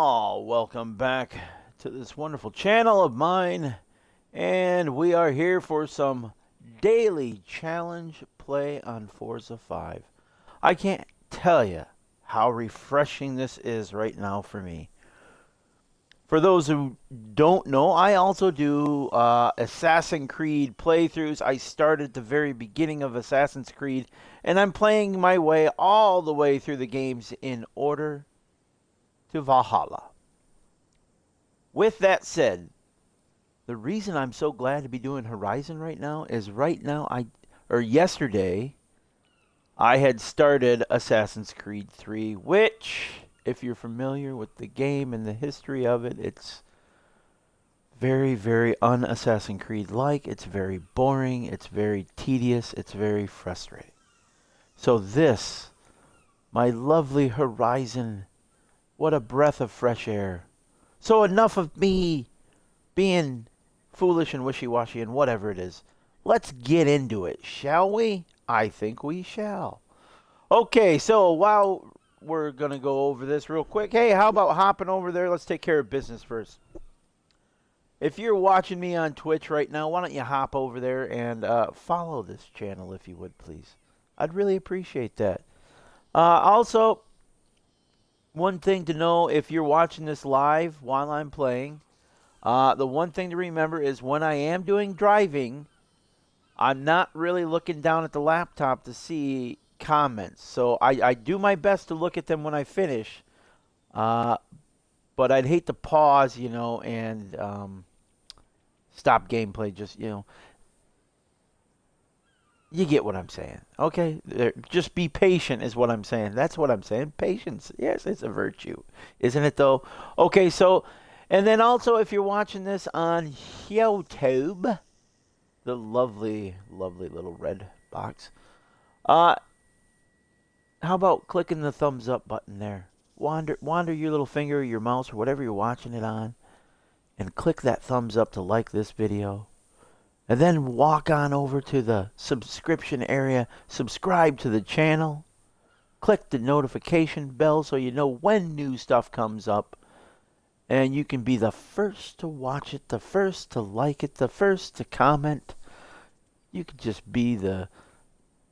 Oh, welcome back to this wonderful channel of mine. And we are here for some daily challenge play on Forza 5. I can't tell you how refreshing this is right now for me. For those who don't know, I also do Assassin's Creed playthroughs. I started at the very beginning of Assassin's Creed, and I'm playing my way all the way through the games in order to Valhalla. With that said, the reason I'm so glad to be doing Horizon right now is yesterday I had started Assassin's Creed 3, which if you're familiar with the game and the history of it, it's very, very un-Assassin's Creed like. It's very boring, it's very tedious, it's very frustrating. So this, my lovely Horizon, what a breath of fresh air. So enough of me being foolish and wishy-washy and whatever it is. Let's get into it, shall we? I think we shall. Okay, so while we're going to go over this real quick, hey, how about hopping over there? Let's take care of business first. If you're watching me on Twitch right now, why don't you hop over there and follow this channel if you would, please. I'd really appreciate that. Also, one thing to know if you're watching this live while I'm playing, the one thing to remember is when I am doing driving, I'm not really looking down at the laptop to see comments. So I do my best to look at them when I finish. But I'd hate to pause, and stop gameplay. You get what I'm saying. Okay? Just be patient is what I'm saying. That's what I'm saying. Patience. Yes, it's a virtue. Isn't it, though? Okay, so, and then also if you're watching this on YouTube, the lovely, lovely little red box, how about clicking the thumbs up button there? Wander your little finger or your mouse or whatever you're watching it on, and click that thumbs up to like this video. And then walk on over to the subscription area, subscribe to the channel, click the notification bell so you know when new stuff comes up, and you can be the first to watch it, the first to like it, the first to comment. You could just be the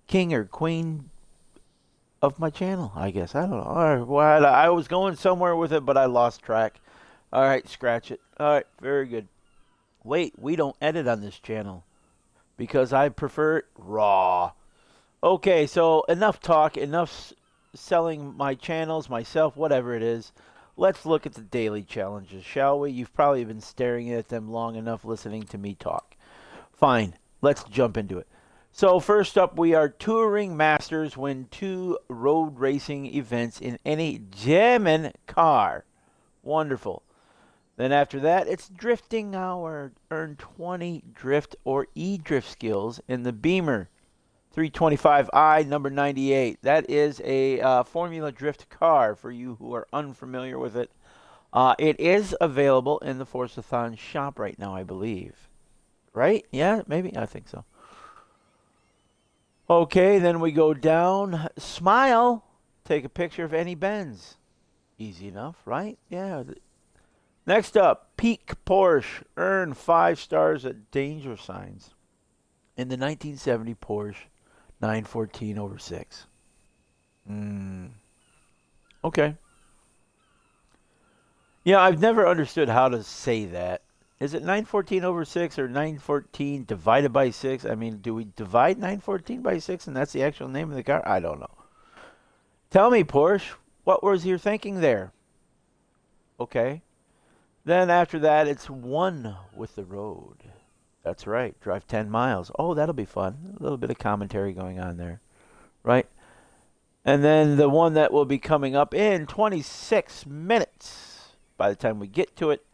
king or queen of my channel, I guess. I don't know. All right, well, I was going somewhere with it, but I lost track. All right, scratch it. All right, very good. Wait, we don't edit on this channel because I prefer it raw. Okay, so enough talk, enough selling my channels, myself, whatever it is. Let's look at the daily challenges, shall we? You've probably been staring at them long enough listening to me talk. Fine, let's jump into it. So first up, we are Touring Masters win 2 road racing events in any German car. Wonderful. Then after that, it's Drifting Hour. Earn 20 drift or e-drift skills in the Beamer 325i number 98. That is a Formula Drift car for you who are unfamiliar with it. It is available in the Forzathon shop right now, I believe. Right? Yeah, maybe? I think so. Okay, then we go down. Smile. Take a picture of any Benz. Easy enough, right? Yeah. Next up, Peak Porsche. Earn 5 stars at danger signs in the 1970 Porsche 914/6. Okay. Yeah, I've never understood how to say that. Is it 914/6 or 914 divided by 6? I mean, do we divide 914 by 6 and that's the actual name of the car? I don't know. Tell me, Porsche, what was your thinking there? Okay. Then after that, it's One with the Road. That's right. Drive 10 miles. Oh, that'll be fun. A little bit of commentary going on there. Right? And then the one that will be coming up in 26 minutes by the time we get to it.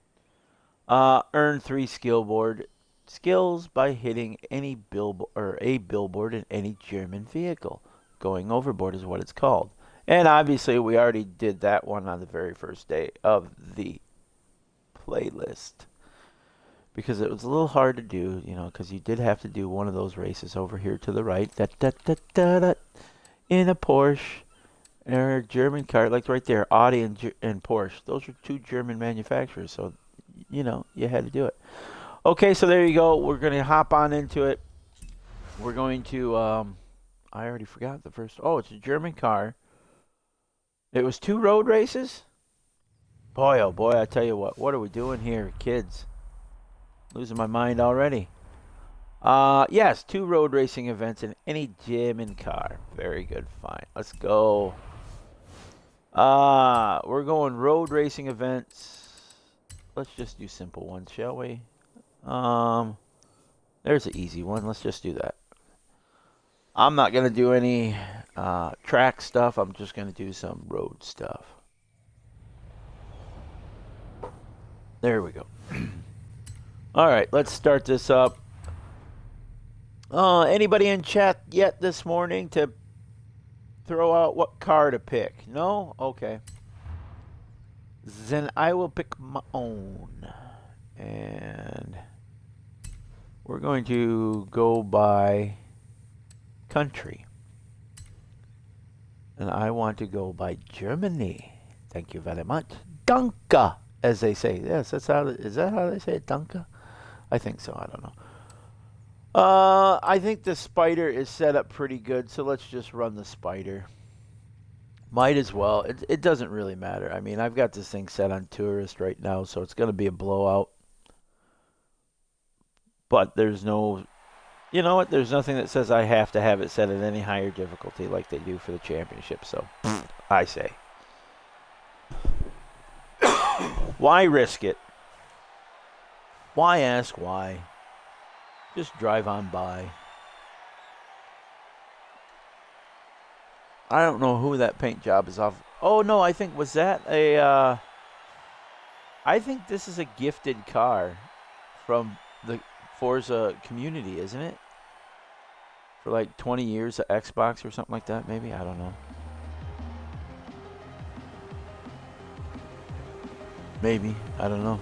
Earn 3 skillboard skills by hitting any a billboard in any German vehicle. Going overboard is what it's called. And obviously, we already did that one on the very first day of the playlist because it was a little hard to do, because you did have to do one of those races over here to the right, in a Porsche, They're a German car, like right there, Audi and Porsche. Those are two German manufacturers, so you know you had to do it. Okay, so there you go. We're gonna hop on into it. We're going to. I already forgot the first. Oh, it's a German car. It was 2 road races. Boy, oh boy! I tell you what. What are we doing here, kids? Losing my mind already. Yes, 2 road racing events in any German car. Very good. Fine. Let's go. We're going road racing events. Let's just do simple ones, shall we? There's an easy one. Let's just do that. I'm not going to do any track stuff. I'm just going to do some road stuff. There we go. All right, let's start this up. Anybody in chat yet this morning to throw out what car to pick? No? Okay. Then I will pick my own. And we're going to go by country. And I want to go by Germany. Thank you very much. Danke, as they say. Yes, is that how they say it? Danke? I think so. I don't know. I think the Spider is set up pretty good, so let's just run the Spider. Might as well. It doesn't really matter. I mean, I've got this thing set on Tourist right now, so it's going to be a blowout. But there's no... You know what? There's nothing that says I have to have it set at any higher difficulty like they do for the championship, so I say. Why risk it? Why ask why? Just drive on by. I don't know who that paint job is off. Oh, no, I think, was that a, I think this is a gifted car from the Forza community, isn't it? For like 20 years of Xbox or something like that, maybe? I don't know. Maybe. I don't know.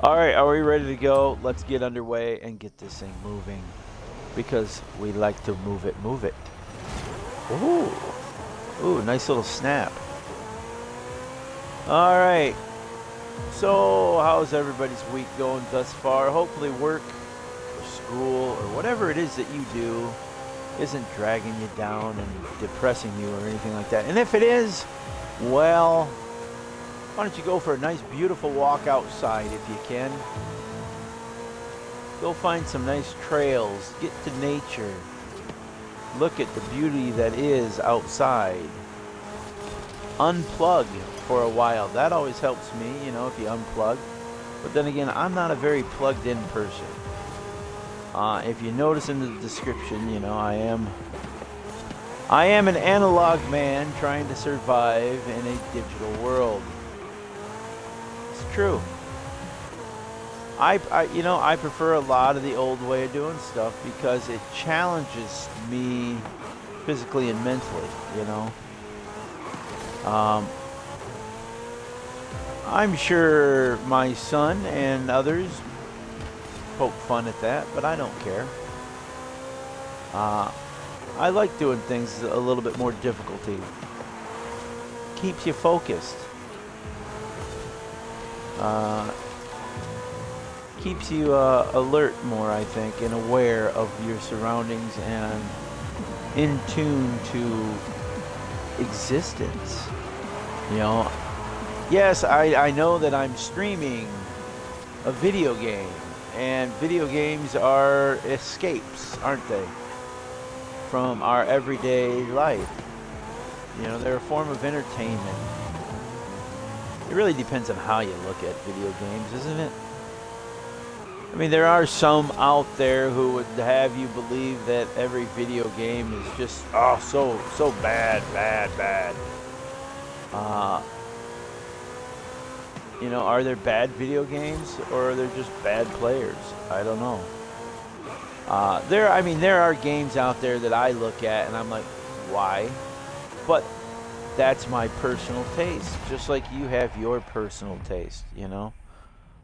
All right, are we ready to go? Let's get underway and get this thing moving because we like to move it, move it. Ooh. Ooh, nice little snap. All right. So, how's everybody's week going thus far? Hopefully work or school or whatever it is that you do isn't dragging you down and depressing you or anything like that. And if it is, well, why don't you go for a nice, beautiful walk outside if you can. Go find some nice trails. Get to nature. Look at the beauty that is outside. Unplug for a while. That always helps me, you know, if you unplug. But then again, I'm not a very plugged-in person. If you notice in the description, you know, I am an analog man trying to survive in a digital world. True. I prefer a lot of the old way of doing stuff because it challenges me physically and mentally, you know. I'm sure my son and others poke fun at that, but I don't care. I like doing things a little bit more difficulty. Keeps you focused. Keeps you alert more, I think, and aware of your surroundings and in tune to existence. You know, yes, I know that I'm streaming a video game, and video games are escapes, aren't they, from our everyday life. You know, they're a form of entertainment. It really depends on how you look at video games, isn't it? I mean, there are some out there who would have you believe that every video game is just, so bad. You know, are there bad video games or are there just bad players? I don't know. There are games out there that I look at and I'm like, why? But that's my personal taste, just like you have your personal taste, you know?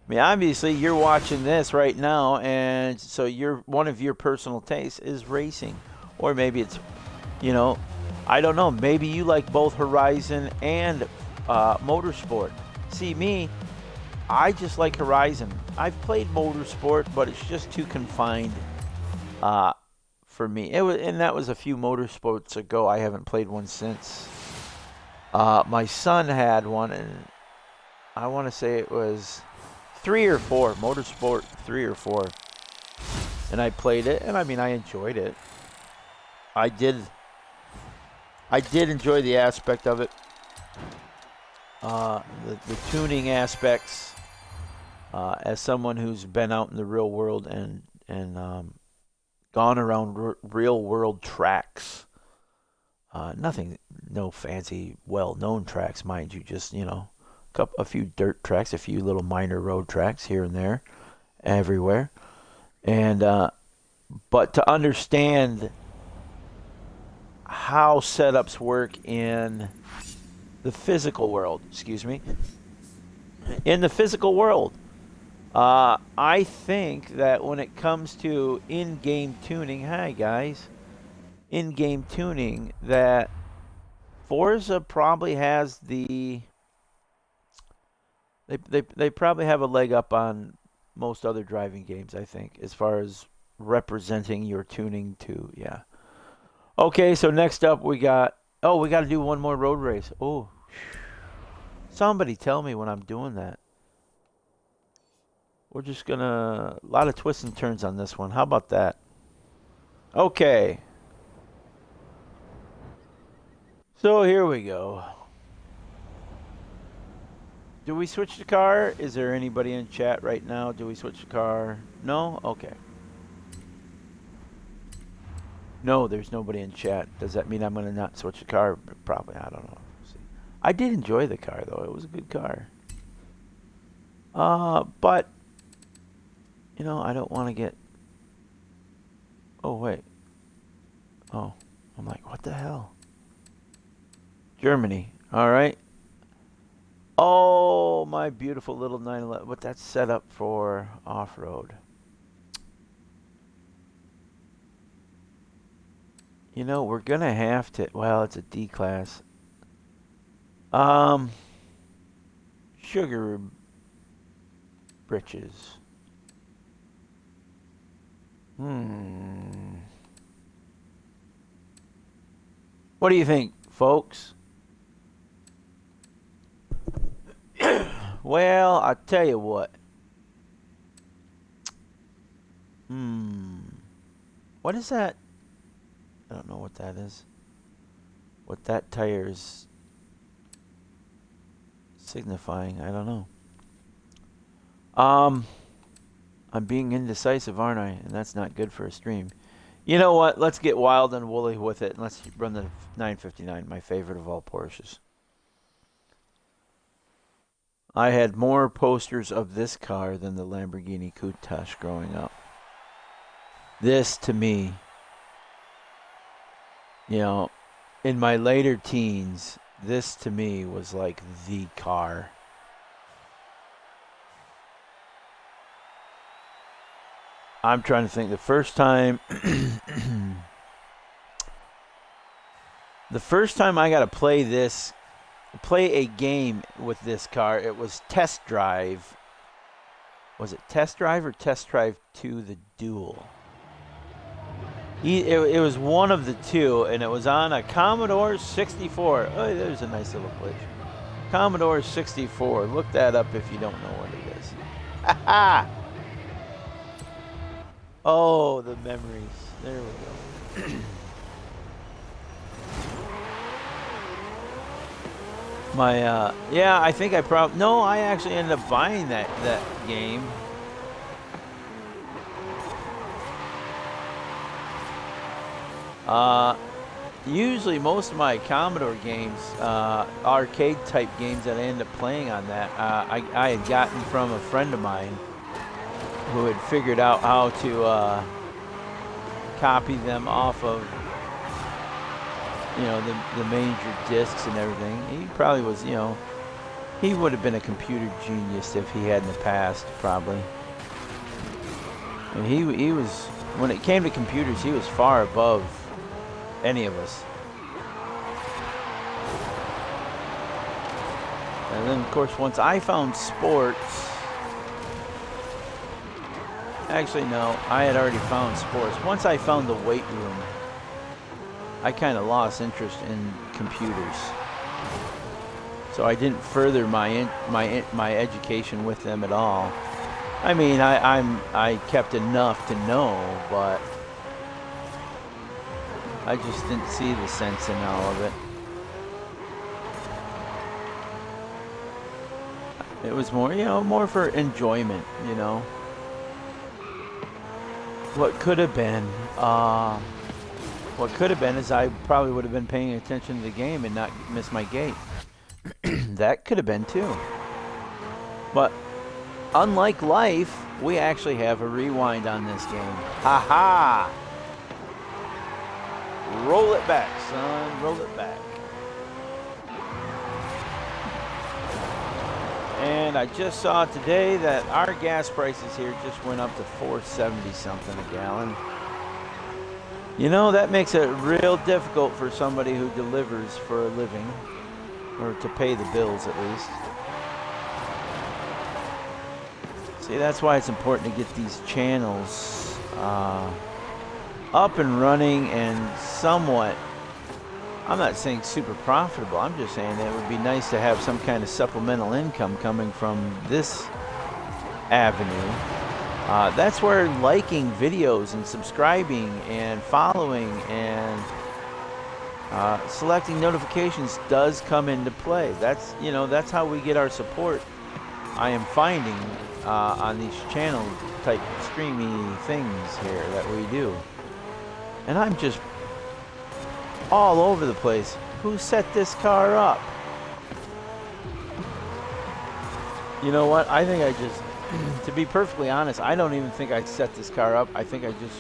I mean, obviously, you're watching this right now, and so one of your personal tastes is racing. Or maybe it's, you know, I don't know. Maybe you like both Horizon and Motorsport. See, me, I just like Horizon. I've played Motorsport, but it's just too confined for me. And that was a few Motorsports ago. I haven't played one since. My son had one, and I want to say it was 3 or 4, Motorsport 3 or 4. And I played it, and I mean, I enjoyed it. I did enjoy the aspect of it. The tuning aspects, as someone who's been out in the real world and gone around real world tracks. No fancy, well-known tracks, mind you. Just a few dirt tracks, a few little minor road tracks here and there, everywhere. And but to understand how setups work in the physical world, in the physical world, I think that when it comes to in-game tuning, in-game tuning, that Forza probably has they probably have a leg up on most other driving games, I think, as far as representing your tuning to, yeah. Okay, so next up we got to do one more road race. Oh, somebody tell me when I'm doing that. We're just a lot of twists and turns on this one. How about that? Okay. So here we go. Do we switch the car? Is there anybody in chat right now? Do we switch the car? No? Okay. No, there's nobody in chat. Does that mean I'm going to not switch the car? Probably. I don't know. I did enjoy the car, though. It was a good car. But, I don't want to get... Oh, wait. Oh, I'm like, what the hell? Germany. All right. Oh, my beautiful little 911. But that's set up for off-road. We're going to have to... Well, it's a D-class. Sugar britches. What do you think, folks? Well, I'll tell you what. What is that? I don't know what that is. What that tire is signifying, I don't know. I'm being indecisive, aren't I? And that's not good for a stream. You know what? Let's get wild and woolly with it, and let's run the 959, my favorite of all Porsches. I had more posters of this car than the Lamborghini Countach growing up. This, to me, in my later teens, this to me was like the car. I'm trying to think. The first time I got to play a game with this car, it was Test Drive. Was it Test Drive or Test Drive 2 the Duel? It was one of the two, and it was on a Commodore 64. Oh, there's a nice little place. Commodore 64. Look that up if you don't know what it is. Ha ha! Oh, the memories. There we go. I think I actually ended up buying that game. Usually most of my Commodore games, arcade type games that I end up playing on that, I had gotten from a friend of mine who had figured out how to copy them off of the major discs and everything. He probably was, he would have been a computer genius if he had in the past, probably. And he was, when it came to computers, he was far above any of us. And then, of course, once I found sports, actually, no, I had already found sports. Once I found the weight room, I kind of lost interest in computers. So I didn't further my education with them at all. I mean, I kept enough to know, but I just didn't see the sense in all of it. It was more, more for enjoyment, What could have been, is I probably would have been paying attention to the game and not miss my gate. That could have been too. But unlike life, we actually have a rewind on this game. Ha ha! Roll it back, son. Roll it back. And I just saw today that our gas prices here just went up to $4.70 something a gallon. That makes it real difficult for somebody who delivers for a living, or to pay the bills at least. See, that's why it's important to get these channels up and running and somewhat, I'm not saying super profitable, I'm just saying that it would be nice to have some kind of supplemental income coming from this avenue. That's where liking videos and subscribing and following and selecting notifications does come into play. That's how we get our support. I am finding on these channel type streamy things here that we do. And I'm just all over the place. Who set this car up? You know what? I think I just, to be perfectly honest, I don't even think I set this car up. I think I just,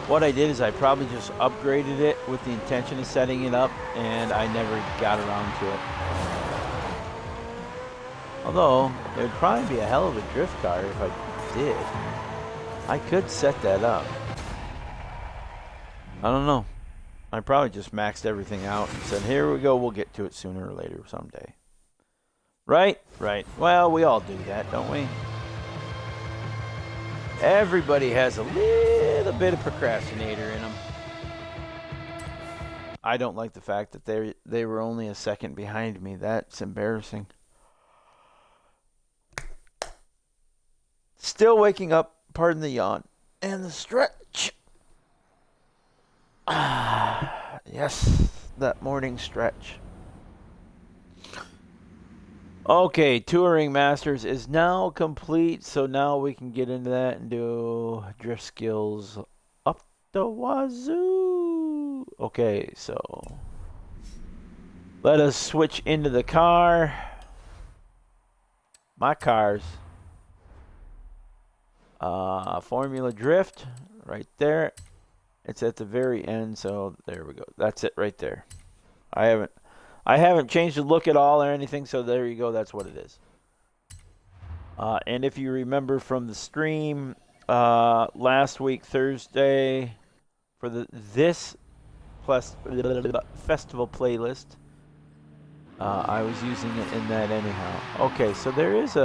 what I did is I probably just upgraded it with the intention of setting it up, and I never got around to it. Although, it would probably be a hell of a drift car if I did. I could set that up. I don't know. I probably just maxed everything out and said, here we go, we'll get to it sooner or later someday. Right? Right. Well, we all do that, don't we? Everybody has a little bit of procrastinator in them. I don't like the fact that they were only a second behind me. That's embarrassing. Still waking up, pardon the yawn, and the stretch. Yes, that morning stretch. Okay, Touring Masters is now complete, so now we can get into that and do drift skills up the wazoo. Okay, so let us switch into the car. My cars. Formula Drift, right there. It's at the very end, so there we go. That's it right there. I haven't changed the look at all or anything, so there you go. That's what it is. And if you remember from the stream last week, Thursday, for this plus festival playlist, I was using it in that anyhow. Okay, so there is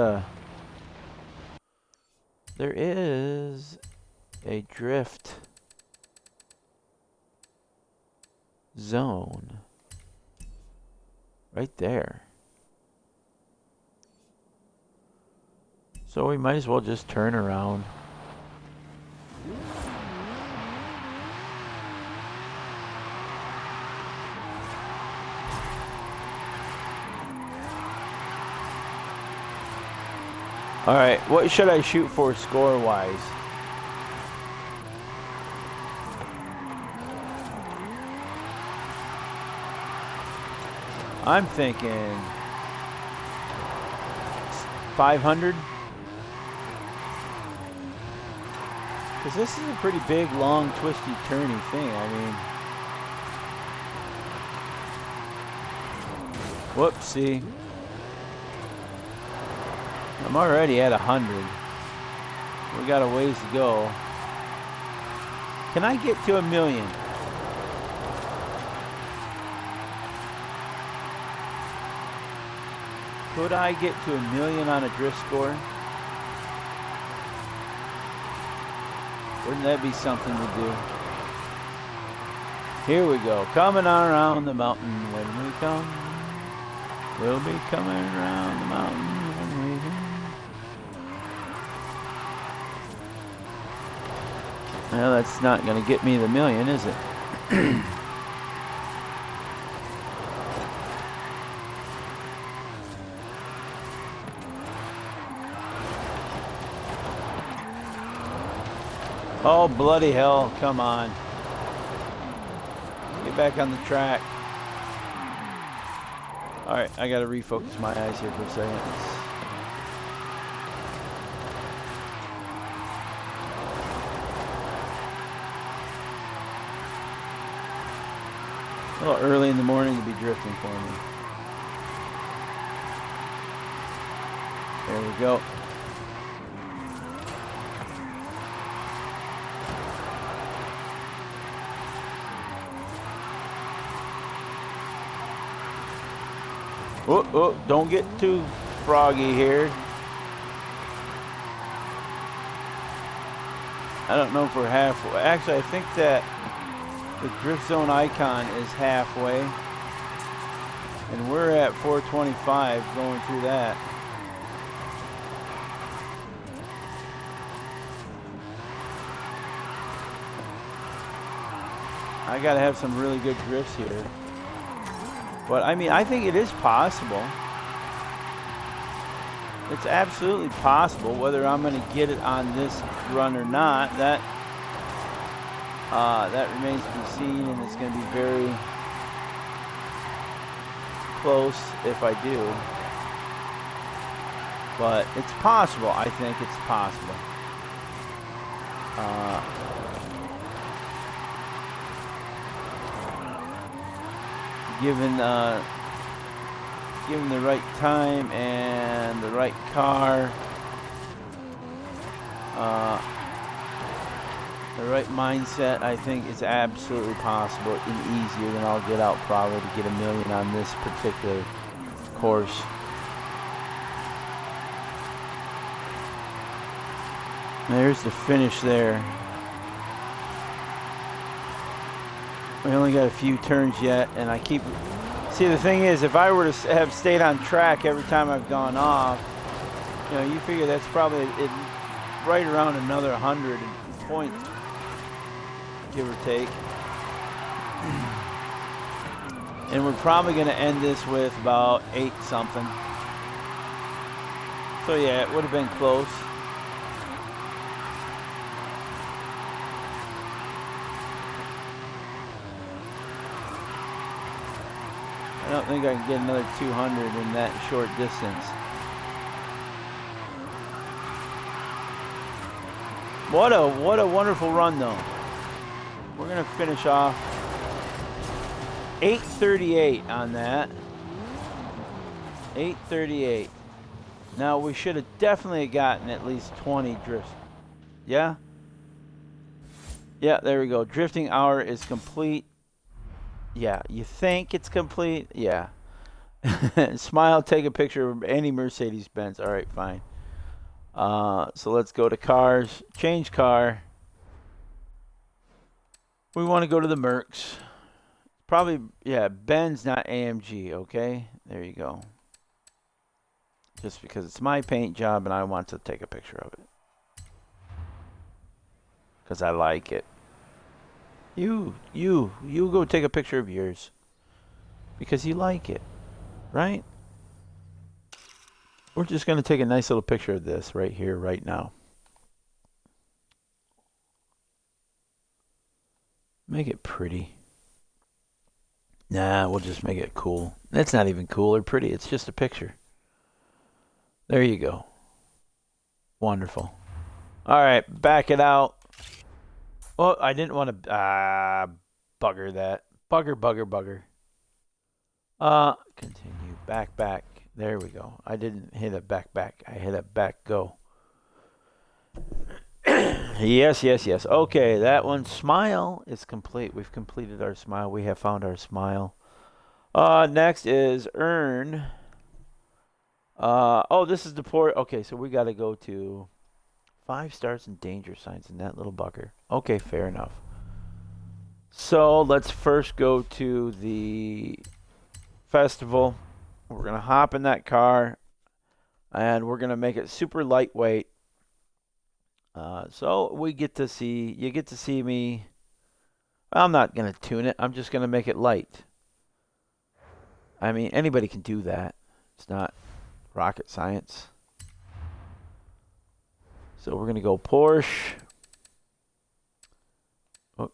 a drift zone right there. So we might as well just turn around. All right, what should I shoot for score-wise? I'm thinking 500. Because this is a pretty big, long, twisty, turny thing. I mean, whoopsie. I'm already at 100. We got a ways to go. Can I get to 1 million? Could I get to 1,000,000 on a drift score? Wouldn't that be something to do? Here we go. Coming around the mountain when we come. We'll be coming around the mountain when we come. Well, that's not going to get me the 1,000,000, is it? Oh, bloody hell. Come on. Get back on the track. All right, I got to refocus my eyes here for a second. A little early in the morning to be drifting for me. There we go. Oh, oh, don't get too froggy here. I don't know if we're halfway. Actually, I think that the drift zone icon is halfway. And we're at 425 going through that. I gotta have some really good drifts here. But I mean, I think it is possible. It's absolutely possible. Whether I'm going to get it on this run or not, that remains to be seen, and it's going to be very close if I do. But it's possible. I think it's possible. Given the right time and the right car, the right mindset, I think it's absolutely possible and easier than I'll get out probably to get 1,000,000 on this particular course. There's the finish there. We only got a few turns yet, and I keep... See, the thing is, if I were to have stayed on track every time I've gone off, you know, you figure that's probably right around another 100 points, give or take. And we're probably going to end this with about 8 something. So yeah, it would have been close. I don't think I can get another 200 in that short distance. What a wonderful run though. We're gonna finish off 8:38 on that. 8:38. Now we should have definitely gotten at least 20 drifts. Yeah? Yeah, there we go. Drifting hour is complete. Yeah, you think it's complete? Yeah. Smile, take a picture of any Mercedes-Benz. All right, fine. So let's go to cars. Change car. We want to go to the Mercs. Probably, yeah, Benz, not AMG, okay? There you go. Just because it's my paint job and I want to take a picture of it. Because I like it. You go take a picture of yours. Because you like it. Right? We're just going to take a nice little picture of this right here, right now. Make it pretty. Nah, we'll just make it cool. That's not even cool or pretty. It's just a picture. There you go. Wonderful. All right, back it out. Oh, I didn't want to bugger that. Bugger. Continue. Back. There we go. I didn't hit a back. I hit a back go. Yes. Okay, that one. Smile is complete. We've completed our smile. We have found our smile. Next is earn Oh, this is the port. Okay, so we got to go to 5 stars and danger signs in that little bugger. Okay, fair enough. So let's first go to the festival. We're going to hop in that car and we're going to make it super lightweight. So you get to see me. I'm not going to tune it. I'm just going to make it light. I mean, anybody can do that. It's not rocket science. So we're going to go Porsche. Oh,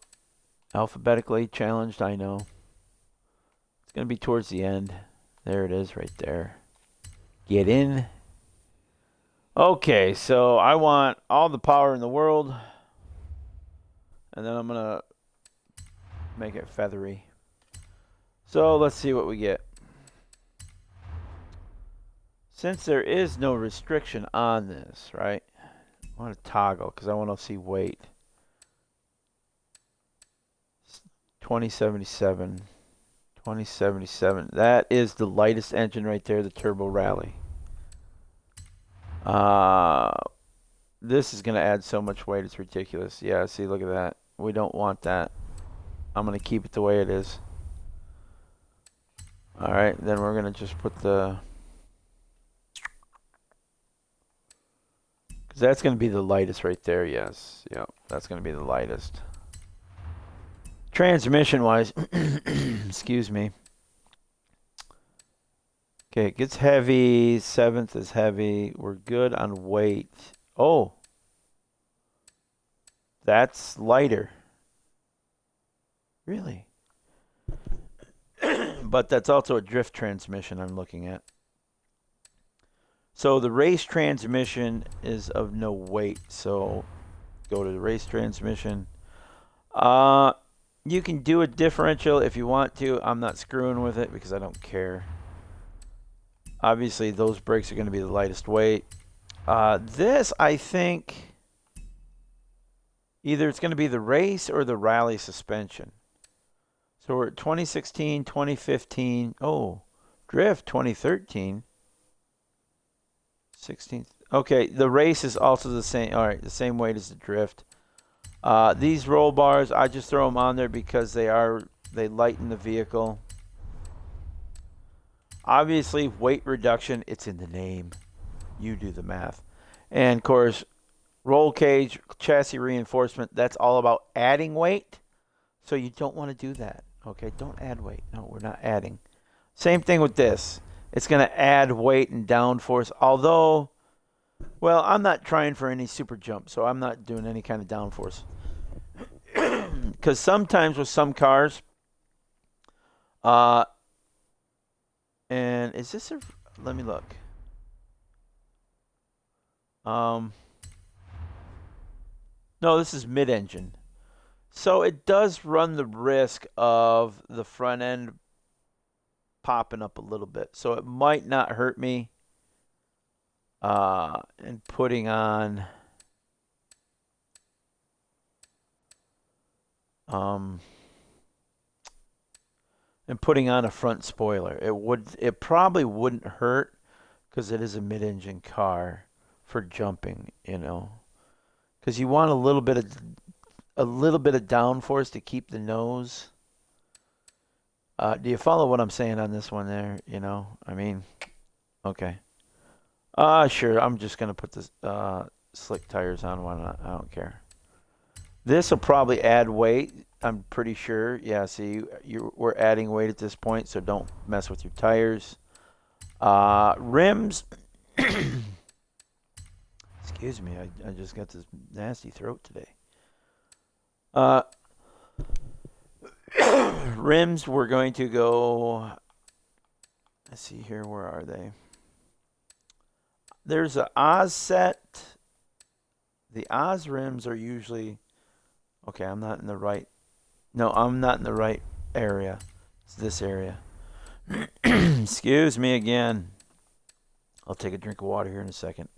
alphabetically challenged, I know. It's going to be towards the end. There it is right there. Get in. Okay, so I want all the power in the world. And then I'm going to make it feathery. So let's see what we get. Since there is no restriction on this, right? I want to toggle because I want to see weight. 2077. 2077. That is the lightest engine right there, the Turbo Rally. This is going to add so much weight, it's ridiculous. Yeah, see, look at that. We don't want that. I'm going to keep it the way it is. Alright, then we're going to just put the... Because that's going to be the lightest right there, yes. Yep, that's going to be the lightest. Transmission-wise, excuse me. Okay, it gets heavy. 7th is heavy. We're good on weight. Oh. That's lighter. Really? But that's also a drift transmission I'm looking at. So the race transmission is of no weight. So go to the race transmission. You can do a differential if you want to. I'm not screwing with it because I don't care. Obviously, those brakes are going to be the lightest weight. This, I think, either it's going to be the race or the rally suspension. So we're at 2016, 2015. Oh, drift 2013. 16th. Okay, the race is also the same. All right, the same weight as the drift. These roll bars, I just throw them on there because they lighten the vehicle. Obviously, weight reduction, it's in the name. You do the math. And, of course, roll cage, chassis reinforcement, that's all about adding weight. So you don't want to do that. Okay, don't add weight. No, we're not adding. Same thing with this. It's going to add weight and downforce. Although, well, I'm not trying for any super jump, so I'm not doing any kind of downforce. Because sometimes with some cars, and is this a... Let me look. No, this is mid-engine. So it does run the risk of the front end popping up a little bit. So it might not hurt me in putting on a front spoiler. It probably wouldn't hurt because it is a mid-engine car for jumping, you know. Because you want a little bit of downforce to keep the nose. Do you follow what I'm saying on this one there? You know, I mean, okay. Sure, I'm just going to put this slick tires on. Why not? I don't care. This will probably add weight, I'm pretty sure. Yeah, see, we're adding weight at this point, so don't mess with your tires. Rims. Excuse me, I just got this nasty throat today. Rims, we're going to go... Let's see here, where are they? There's an Oz set. The Oz rims are usually... Okay, I'm not in the right... No, I'm not in the right area. It's this area. Excuse me again. I'll take a drink of water here in a second.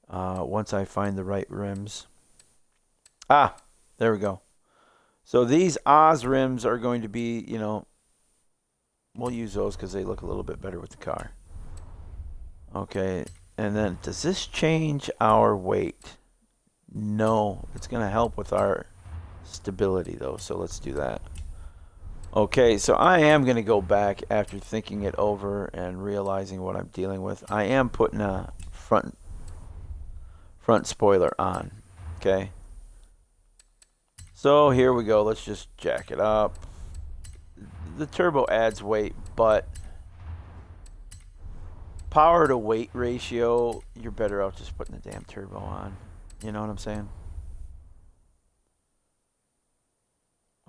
Once I find the right rims. Ah, there we go. So these Oz rims are going to be, you know, we'll use those because they look a little bit better with the car. Okay, and then does this change our weight? No, it's going to help with our stability though, so let's do that. Okay, so I am going to go back after thinking it over and realizing what I'm dealing with. I am putting a front spoiler on. Okay. So here we go. Let's just jack it up. The turbo adds weight, but power to weight ratio, you're better off just putting the damn turbo on. You know what I'm saying?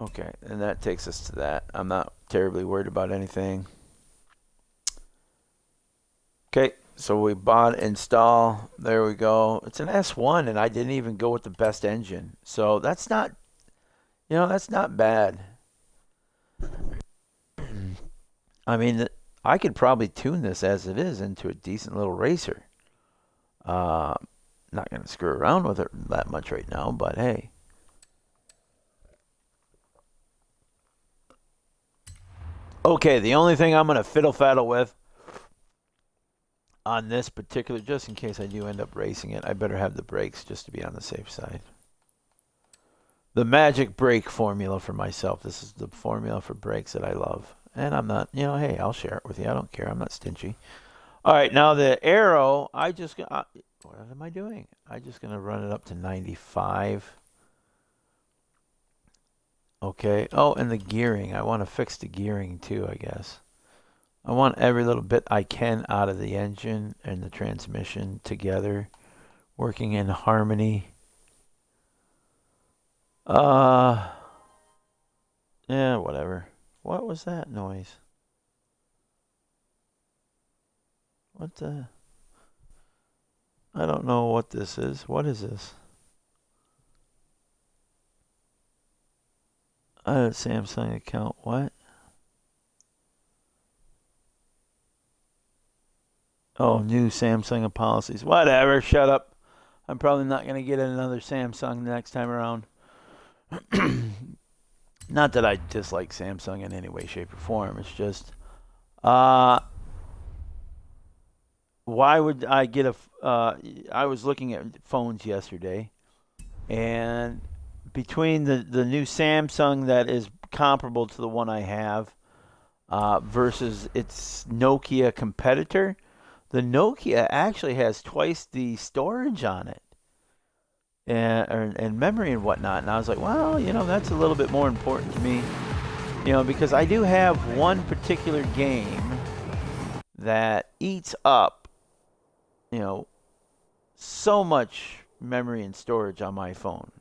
Okay, and that takes us to that. I'm not terribly worried about anything. Okay, so we bought install. There we go. It's an S1, and I didn't even go with the best engine. So that's not, that's not bad. I mean, I could probably tune this as it is into a decent little racer. Not going to screw around with it that much right now, but hey. Okay, the only thing I'm going to fiddle-faddle with on this particular, just in case I do end up racing it, I better have the brakes just to be on the safe side. The magic brake formula for myself. This is the formula for brakes that I love. And I'm not, hey, I'll share it with you. I don't care. I'm not stingy. All right, now the aero, what am I doing? I'm just going to run it up to 95. Okay. Oh, and the gearing. I want to fix the gearing too, I guess. I want every little bit I can out of the engine and the transmission together, working in harmony. Yeah, whatever. What was that noise? What the? I don't know what this is. What is this? Samsung account. What? Oh, new Samsung policies. Whatever. Shut up. I'm probably not going to get another Samsung next time around. Not that I dislike Samsung in any way, shape, or form. It's just, why would I get I was looking at phones yesterday, and between the new Samsung that is comparable to the one I have versus its Nokia competitor, the Nokia actually has twice the storage on it and memory and whatnot. And I was like, well, that's a little bit more important to me, because I do have one particular game that eats up, so much memory and storage on my phone.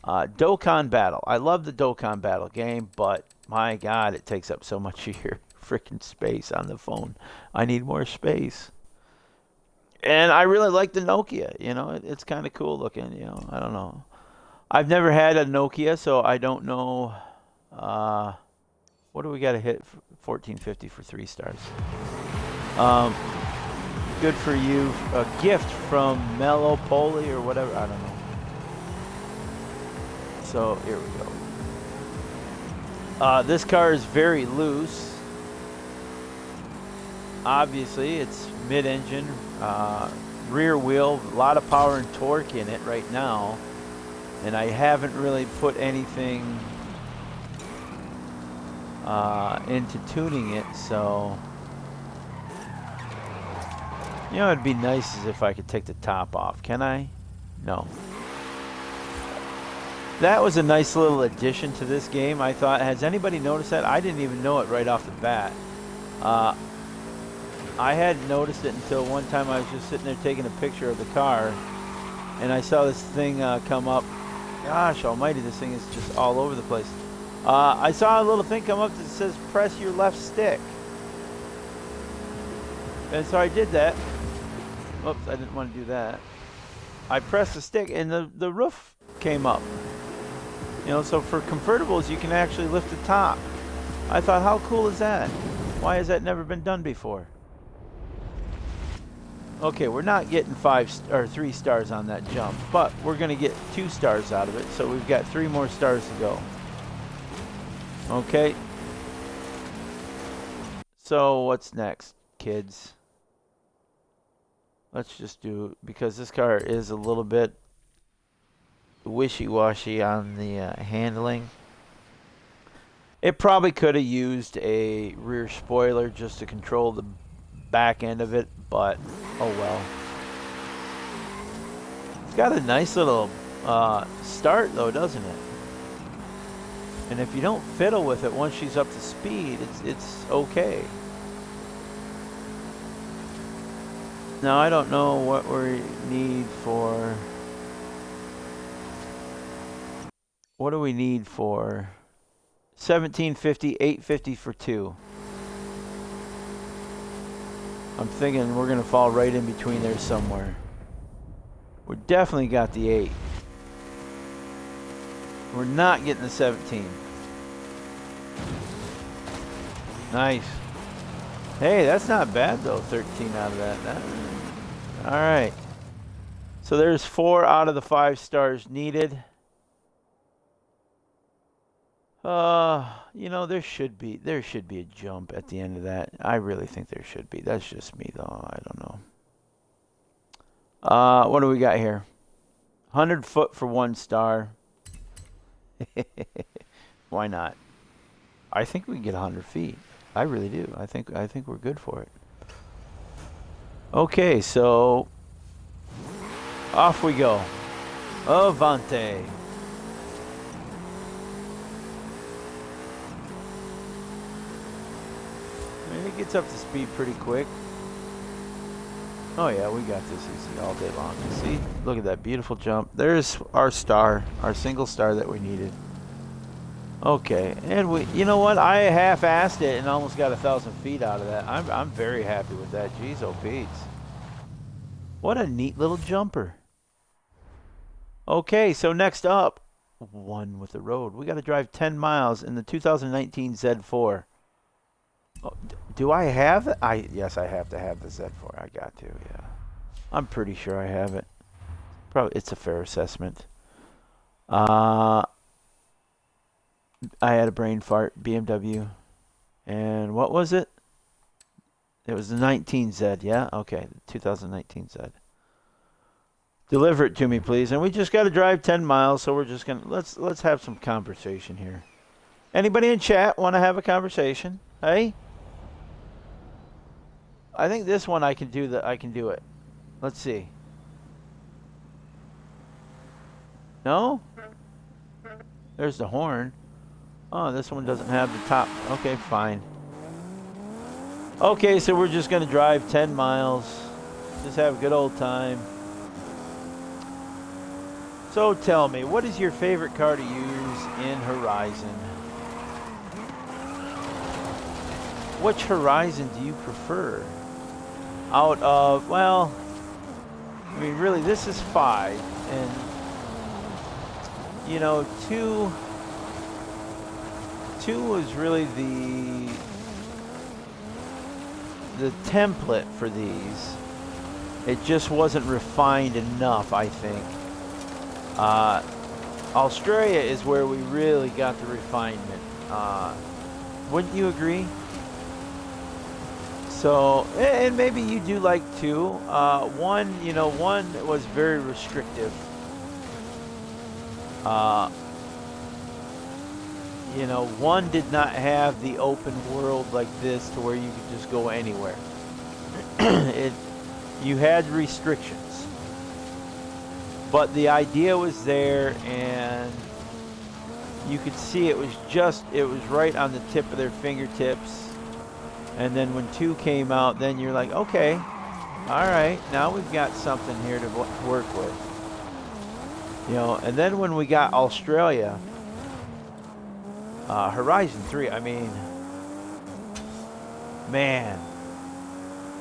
Dokkan Battle. I love the Dokkan Battle game, but my God, it takes up so much of your freaking space on the phone. I need more space. And I really like the Nokia. It's kind of cool looking. I don't know. I've never had a Nokia, so I don't know. What do we got to hit? 1450 for 3 stars. Good for you. A gift from Mellow Poli or whatever. I don't know. So here we go. This car is very loose. Obviously, it's mid-engine, rear wheel, a lot of power and torque in it right now. And I haven't really put anything into tuning it, so it'd be nice as if I could take the top off. Can I? No. That was a nice little addition to this game. I thought, has anybody noticed that? I didn't even know it right off the bat. I hadn't noticed it until one time I was just sitting there taking a picture of the car, and I saw this thing come up. Gosh almighty, this thing is just all over the place. I saw a little thing come up that says press your left stick. And so I did that. Oops, I didn't want to do that. I pressed the stick and the roof came up. So for convertibles, you can actually lift the top. I thought, how cool is that? Why has that never been done before? Okay, we're not getting 3 stars on that jump, but we're going to get 2 stars out of it, so we've got 3 more stars to go. Okay. So what's next, kids? Let's just do, because this car is a little bit wishy-washy on the handling. It probably could have used a rear spoiler just to control the back end of it, but oh well. It's got a nice little start though, doesn't it? And if you don't fiddle with it once she's up to speed, it's okay. Now I don't know what we need for. What do we need for 1750, 850 for 2? I'm thinking we're gonna fall right in between there somewhere. We definitely got the 8. We're not getting the 17. Nice. Hey, that's not bad though, 13 out of that. All right. So there's 4 out of the 5 stars needed. You know, there should be a jump at the end of that. I really think there should be. That's just me though. I don't know. What do we got here? 100 foot for 1 star. Why not? I think we can get 100 feet. I really do. I think we're good for it. Okay, so off we go. Avante. I mean, it gets up to speed pretty quick. Oh yeah, we got this easy all day long. See? Look at that beautiful jump. There's our star, our single star that we needed. Okay, and you know what? I half-assed it and almost got 1,000 feet out of that. I'm very happy with that. Jeez, oh Pete's. What a neat little jumper. Okay, so next up, one with the road. We got to drive 10 miles in the 2019 Z4. Oh, do I have it? Yes, I have to have the Z4. I got to, yeah. I'm pretty sure I have it. Probably, it's a fair assessment. I had a brain fart, BMW. And what was it? It was the 19Z, yeah? Okay, 2019 Z. Deliver it to me, please. And we just got to drive 10 miles, so we're just going to let's have some conversation here. Anybody in chat want to have a conversation? Hey? I think this one I can do it. Let's see. No? There's the horn. Oh, this one doesn't have the top. Okay, fine. Okay, so we're just going to drive 10 miles. Just have a good old time. So tell me, what is your favorite car to use in Horizon? Which Horizon do you prefer? Out of, well, I mean, really, this is 5. And, you know, 2 was really the template for these. It just wasn't refined enough, I think. Australia is where we really got the refinement. Wouldn't you agree? So, and maybe you do like 2. 1, you know, 1 was very restrictive. You know, 1 did not have the open world like this to where you could just go anywhere. You had restrictions. But the idea was there, and you could see it was right on the tip of their fingertips. And then when 2 came out, then you're like, okay, all right, now we've got something here to work with. You know, and then when we got Australia, Horizon 3, I mean, man,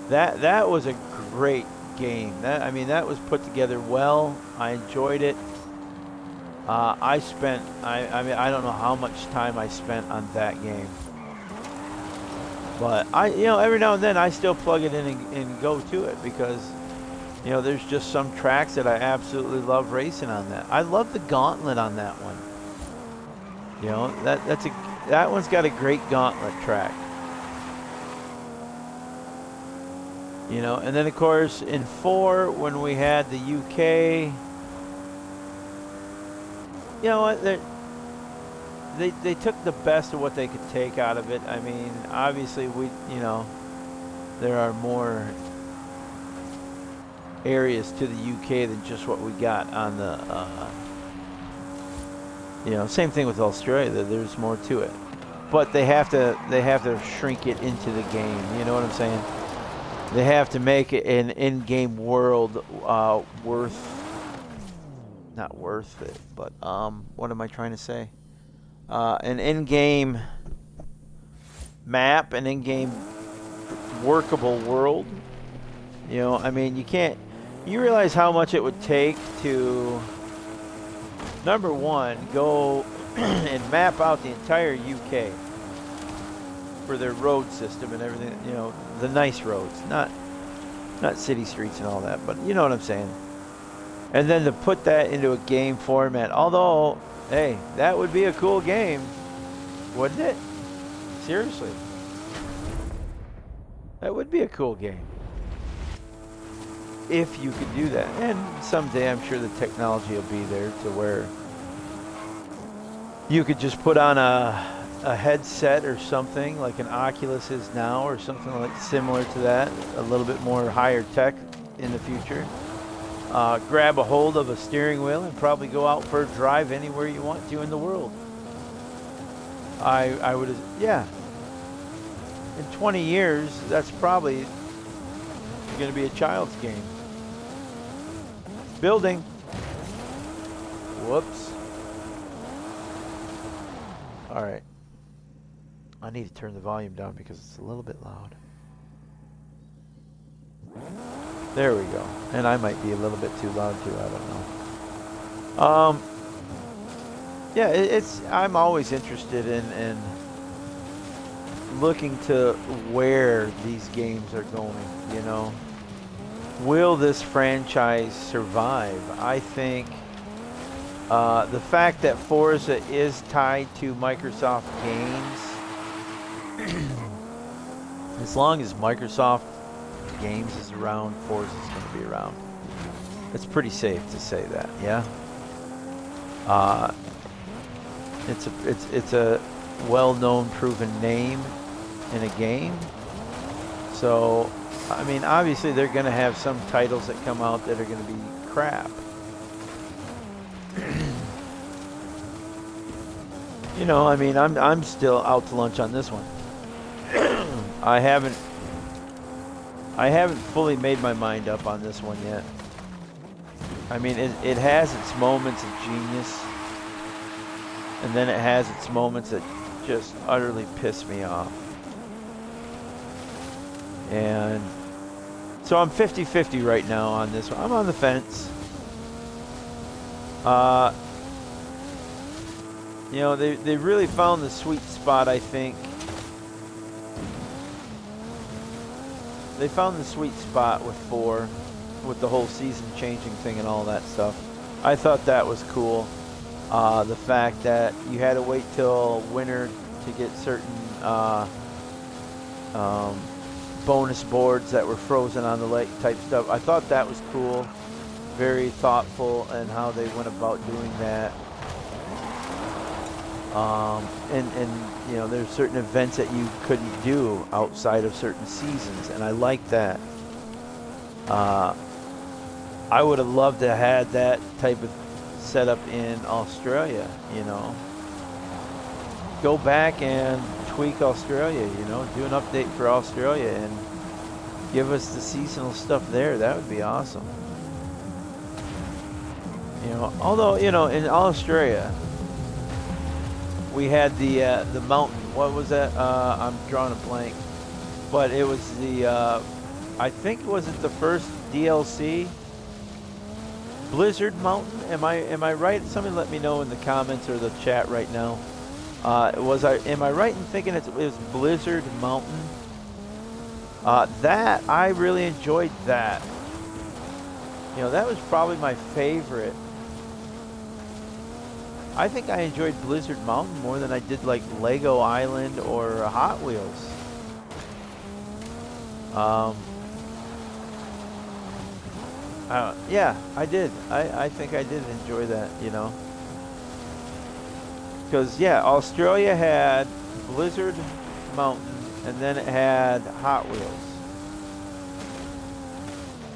that was a great game. That was put together well. I enjoyed it. I don't know how much time I spent on that game. But you know, every now and then I still plug it in and go to it because, you know, there's just some tracks that I absolutely love racing on that. I love the gauntlet on that one. You know, that one's got a great gauntlet track. You know, and then of course in 4 when we had the UK, you know what, they took the best of what they could take out of it. I mean, obviously you know, there are more areas to the UK than just what we got on the, you know, same thing with Australia. There's more to it, but they have to shrink it into the game. You know what I'm saying? They have to make it an in-game world not worth it, but what am I trying to say? An in-game map, an in-game workable world. You know, I mean, you realize how much it would take to, number one, go and map out the entire UK for their road system and everything, you know, the nice roads, not city streets and all that, but you know what I'm saying. And then to put that into a game format, although, hey, that would be a cool game, wouldn't it? Seriously. That would be a cool game. If you could do that. And someday I'm sure the technology will be there to where you could just put on a headset or something like an Oculus is now, or something like similar to that, a little bit more higher tech in the future. Grab a hold of a steering wheel and probably go out for a drive anywhere you want to in the world. I would, yeah. In 20 years, that's probably going to be a child's game. Building. Whoops. All right. I need to turn the volume down because it's a little bit loud. There we go. And I might be a little bit too loud too, I don't know. Yeah, I'm always interested in looking to where these games are going, you know. Will this franchise survive? I think the fact that Forza is tied to Microsoft games, as long as Microsoft games is around, Forza is going to be around. It's pretty safe to say that, yeah. It's a well-known, proven name in a game. So, I mean, obviously they're going to have some titles that come out that are going to be crap. You know, I mean, I'm still out to lunch on this one. I haven't fully made my mind up on this one yet. I mean, it has its moments of genius, and then it has its moments that just utterly piss me off. And so I'm 50-50 right now on this one. I'm on the fence. You know, they really found the sweet spot, I think. They found the sweet spot with 4, with the whole season changing thing and all that stuff. I thought that was cool. The fact that you had to wait till winter to get certain bonus boards that were frozen on the lake type stuff. I thought that was cool. Very thoughtful in how they went about doing that. And you know, there's certain events that you couldn't do outside of certain seasons, and I like that. I would have loved to have had that type of setup in Australia, you know. Go back and tweak Australia, you know, do an update for Australia and give us the seasonal stuff there. That would be awesome. You know, although, you know, in Australia, we had the mountain. What was that? I'm drawing a blank. But it was the, I think, was it the first DLC? Blizzard Mountain? Am I right? Somebody let me know in the comments or the chat right now. Am I right in thinking it was Blizzard Mountain? That, I really enjoyed that. You know, that was probably my favorite. I think I enjoyed Blizzard Mountain more than I did like Lego Island or Hot Wheels. Yeah, I did. I think I did enjoy that, because yeah, Australia had Blizzard Mountain, and then it had Hot Wheels,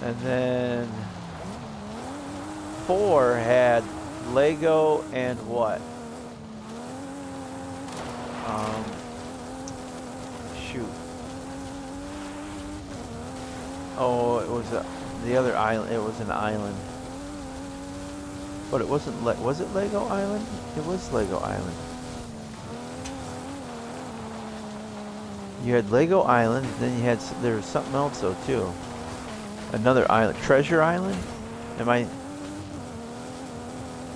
and then 4 had Lego and what? Um, shoot. Oh, it was the other island. It was an island, but it wasn't. Was it Lego Island? It was Lego Island. You had Lego Island, and then there was something else though too. Another island, Treasure Island. Am I?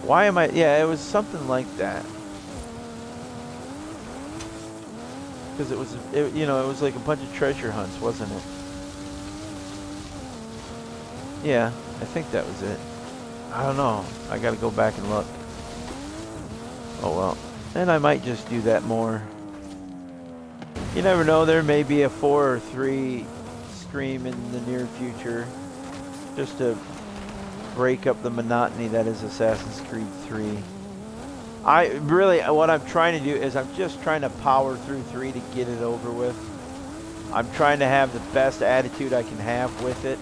Why am I? Yeah, it was something like that. Because it was like a bunch of treasure hunts, wasn't it? Yeah, I think that was it. I don't know. I gotta go back and look. Oh well. And I might just do that more. You never know, there may be a 4 or 3 stream in the near future. Just to break up the monotony that is Assassin's Creed 3. What I'm trying to do is I'm just trying to power through 3 to get it over with. I'm trying to have the best attitude I can have with it.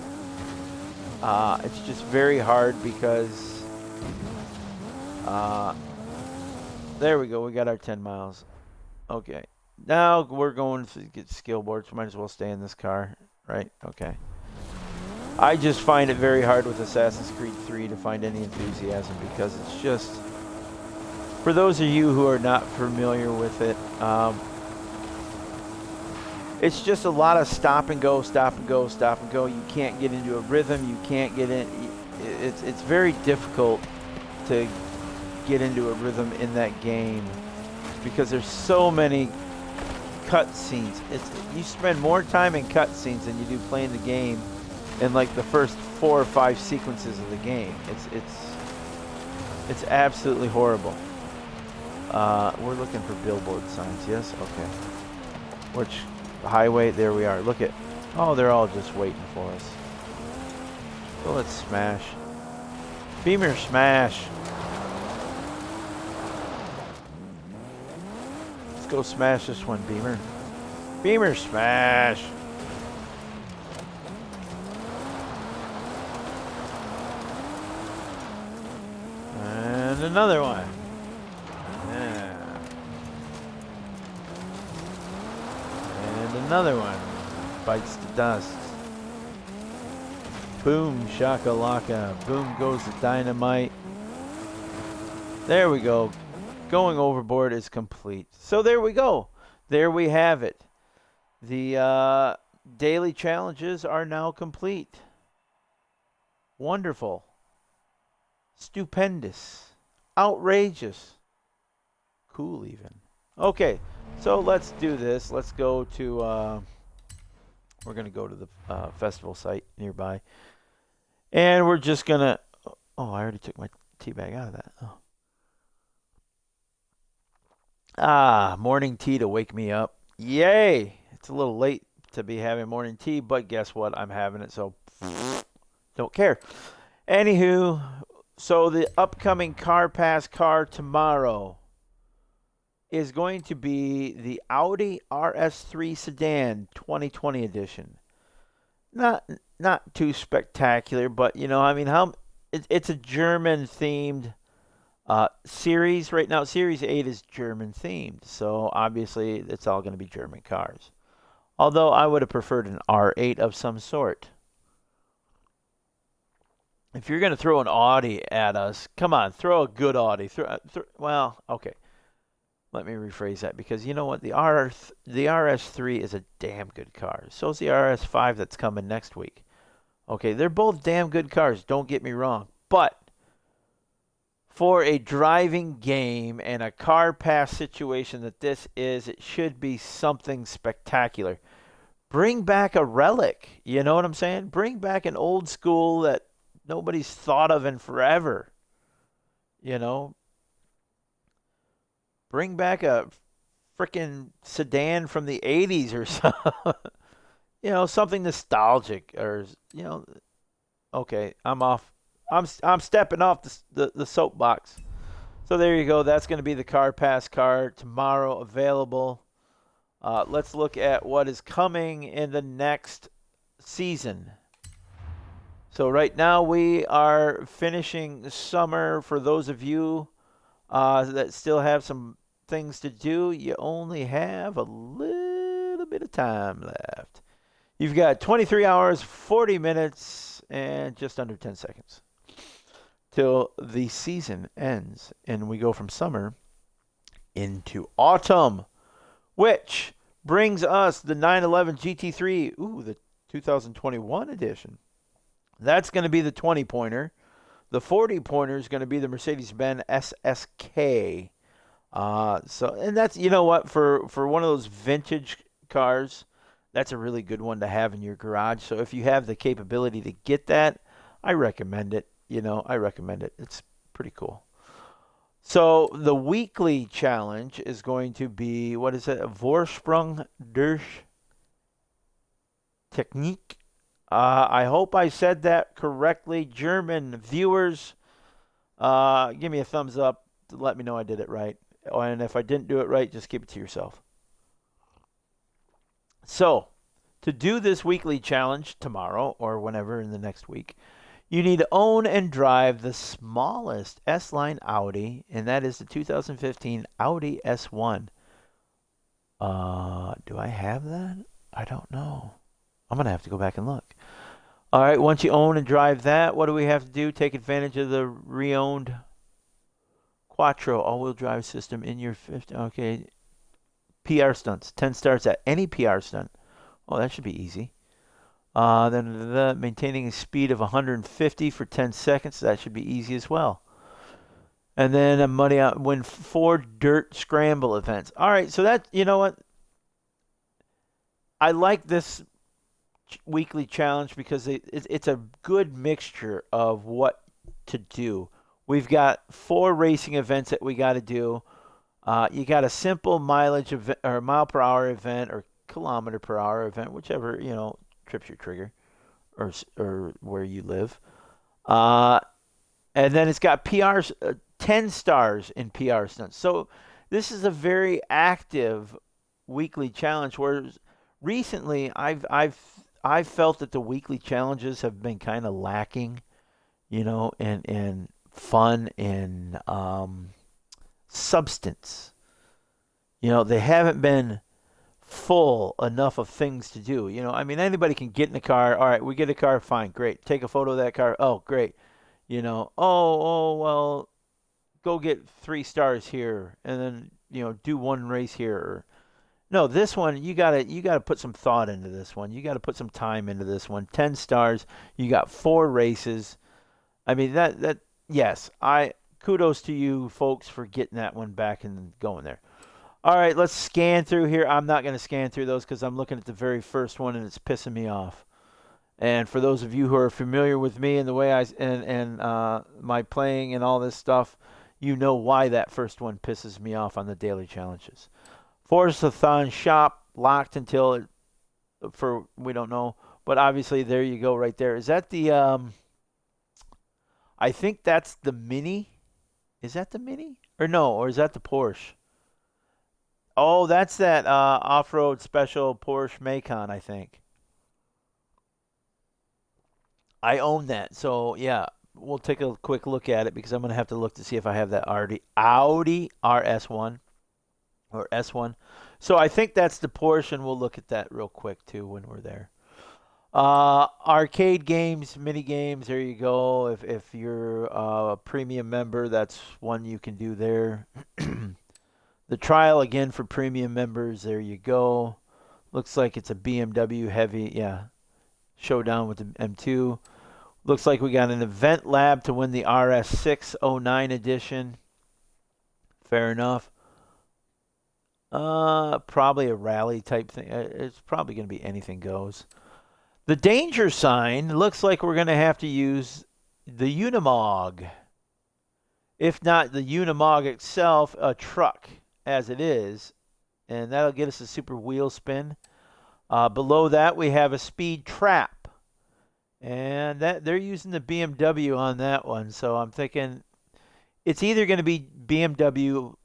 It's just very hard because, there we go, we got our 10 miles. Okay, now we're going to get skill boards. Might as well stay in this car, right? Okay. I just find it very hard with Assassin's Creed 3 to find any enthusiasm because it's just, for those of you who are not familiar with it, it's just a lot of stop and go, stop and go, stop and go. You can't get into a rhythm. You can't get in. It's very difficult to get into a rhythm in that game because there's so many cutscenes. You spend more time in cutscenes than you do playing the game in like the first 4 or 5 sequences of the game. It's absolutely horrible. We're looking for billboard signs. Yes, okay. Which highway? There we are. Look at. Oh, they're all just waiting for us. So let's smash. Beamer smash. Let's go smash this one, Beamer. Beamer smash. And another one. Yeah. And another one. Bites the dust. Boom shakalaka. Boom goes the dynamite. There we go. Going overboard is complete. So there we go. There we have it. The daily challenges are now complete. Wonderful. Stupendous. Outrageous. Cool even. Okay, so let's do this. Let's go to, we're going to go to the festival site nearby. And we're just going to, oh, I already took my tea bag out of that. Oh. Morning tea to wake me up. Yay! It's a little late to be having morning tea, but guess what? I'm having it, so don't care. Anywho, so the upcoming Car Pass car tomorrow is going to be the Audi RS3 Sedan 2020 edition. Not too spectacular, but it's a German themed series right now. Series 8 is German themed, so obviously it's all going to be German cars. Although I would have preferred an R8 of some sort. If you're going to throw an Audi at us, come on, throw a good Audi. Well, okay. Let me rephrase that because you know what? The RS3 is a damn good car. So is the RS5 that's coming next week. Okay, they're both damn good cars, don't get me wrong. But for a driving game and a car pass situation that this is, it should be something spectacular. Bring back a relic, you know what I'm saying? Bring back an old school that nobody's thought of in forever. Bring back a freaking sedan from the 80s or something. Something nostalgic or, Okay, I'm off. I'm stepping off the soapbox. So there you go. That's going to be the Car Pass car tomorrow available. Let's look at what is coming in the next season. So right now we are finishing summer. For those of you that still have some things to do, you only have a little bit of time left. You've got 23 hours, 40 minutes, and just under 10 seconds till the season ends and we go from summer into autumn, which brings us the 911 GT3, the 2021 edition. That's going to be the 20-pointer. The 40-pointer is going to be the Mercedes-Benz SSK. And that's, you know what, for one of those vintage cars, that's a really good one to have in your garage. So if you have the capability to get that, I recommend it. I recommend it. It's pretty cool. So the weekly challenge is going to be, what is it? Vorsprung durch Technik. I hope I said that correctly. German viewers, give me a thumbs up to let me know I did it right. And if I didn't do it right, just keep it to yourself. So, to do this weekly challenge tomorrow or whenever in the next week, you need to own and drive the smallest S-Line Audi, and that is the 2015 Audi S1. Do I have that? I don't know. I'm going to have to go back and look. All right, once you own and drive that, what do we have to do? Take advantage of the re-owned Quattro all-wheel drive system in your 50. Okay, PR stunts. 10 stars at any PR stunt. Oh, that should be easy. Then maintaining a speed of 150 for 10 seconds. That should be easy as well. And then money out, win 4 dirt scramble events. All right, so that, you know what? I like this weekly challenge because it's a good mixture of what to do. We've got 4 racing events that we got to do. You got a simple mileage event or mile per hour event or kilometer per hour event, whichever, trips your trigger or where you live. And then it's got PRs, 10 stars in PR stunts. So this is a very active weekly challenge. Whereas recently, I've felt that the weekly challenges have been kind of lacking, in fun and substance. They haven't been full enough of things to do. Anybody can get in a car. All right, we get a car, fine, great. Take a photo of that car. Oh, great. Well, go get 3 stars here, and then do 1 race here. No, this one you gotta put some thought into this one. You gotta put some time into this one. 10 stars. You got 4 races. That yes, kudos to you folks for getting that one back and going there. All right, let's scan through here. I'm not going to scan through those because I'm looking at the very first one and it's pissing me off. And for those of you who are familiar with me and the way and my playing and all this stuff, you know why that first one pisses me off on the daily challenges. Forzathon shop locked until we don't know, but obviously there you go right there. Is that the I think that's the Mini. Is that the Mini? Or is that the Porsche? Oh, that's that off-road special Porsche Macan, I think. I own that. So, yeah, we'll take a quick look at it because I'm going to have to look to see if I have that Audi RS1 or S1. So I think that's the Porsche, and we'll look at that real quick, too, when we're there. Arcade games, mini games, there you go. If you're a premium member, that's one you can do there. The trial again for premium members, there you go. Looks like it's a BMW heavy, yeah. Showdown with the M2. Looks like we got an event lab to win the RS609 edition. Fair enough. Probably a rally type thing. It's probably going to be anything goes. The danger sign looks like we're going to have to use the Unimog. If not the Unimog itself, a truck as it is. And that'll get us a super wheel spin. Below that, we have a speed trap. And that they're using the BMW on that one. So I'm thinking it's either going to be BMW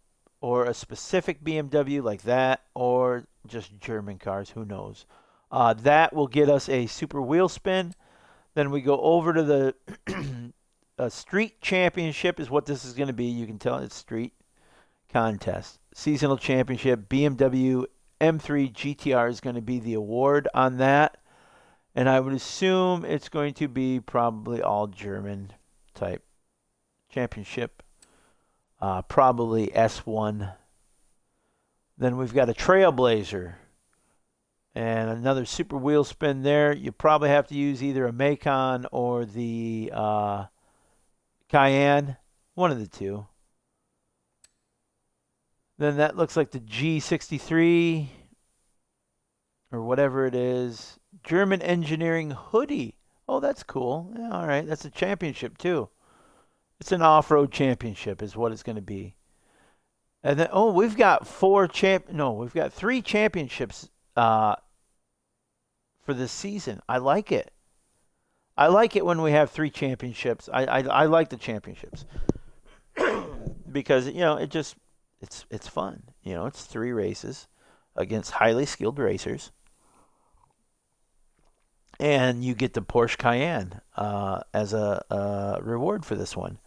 or a specific BMW like that, or just German cars. Who knows? That will get us a super wheel spin. Then we go over to the street championship, is what this is going to be. You can tell it's street contest. Seasonal championship, BMW M3 GTR is going to be the award on that. And I would assume it's going to be probably all German type championship. Probably S1. Then we've got a Trailblazer and another super wheel spin there. You probably have to use either a Macon or the Cayenne, one of the two. Then that looks like the G63 or whatever it is. German Engineering Hoodie. Oh, that's cool. Yeah, all right, that's a championship too. It's an off-road championship is what it's going to be. And then we've got we've got 3 championships for this season. I like it. I like it when we have 3 championships. I like the championships because it's fun. It's 3 races against highly skilled racers, and you get the Porsche Cayenne as a reward for this one.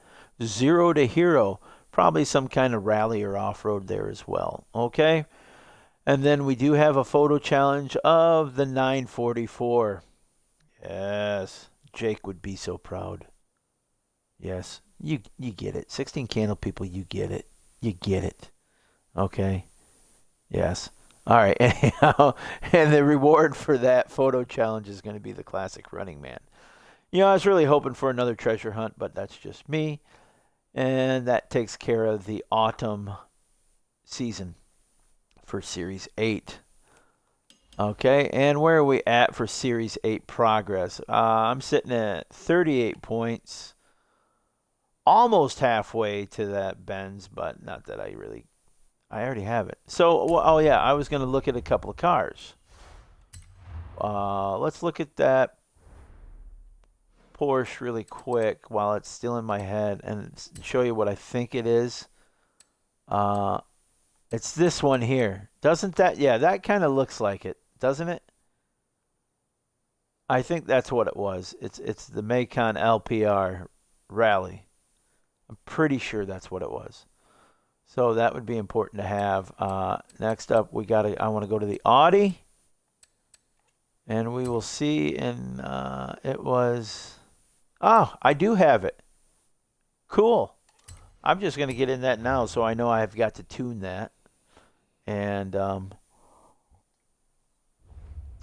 0 to hero, probably some kind of rally or off-road there as well. Okay, and then we do have a photo challenge of the 944. Yes, Jake would be so proud. Yes, you get it. 16 candle people, you get it. You get it. Okay. Yes. All right. Anyhow, and the reward for that photo challenge is going to be the classic Running Man. I was really hoping for another treasure hunt, but that's just me. And that takes care of the autumn season for Series 8. Okay, and where are we at for Series 8 progress? I'm sitting at 38 points. Almost halfway to that Benz, but not that I already have it. So, I was going to look at a couple of cars. Let's look at that Porsche really quick while it's still in my head and show you what I think it is. It's this one here. Doesn't that? Yeah, that kind of looks like it, doesn't it? I think that's what it was. It's the Macon LPR Rally. I'm pretty sure that's what it was. So that would be important to have. Next up, I want to go to the Audi. And we will see, and it was... Oh, I do have it. Cool. I'm just going to get in that now so I know I've got to tune that. And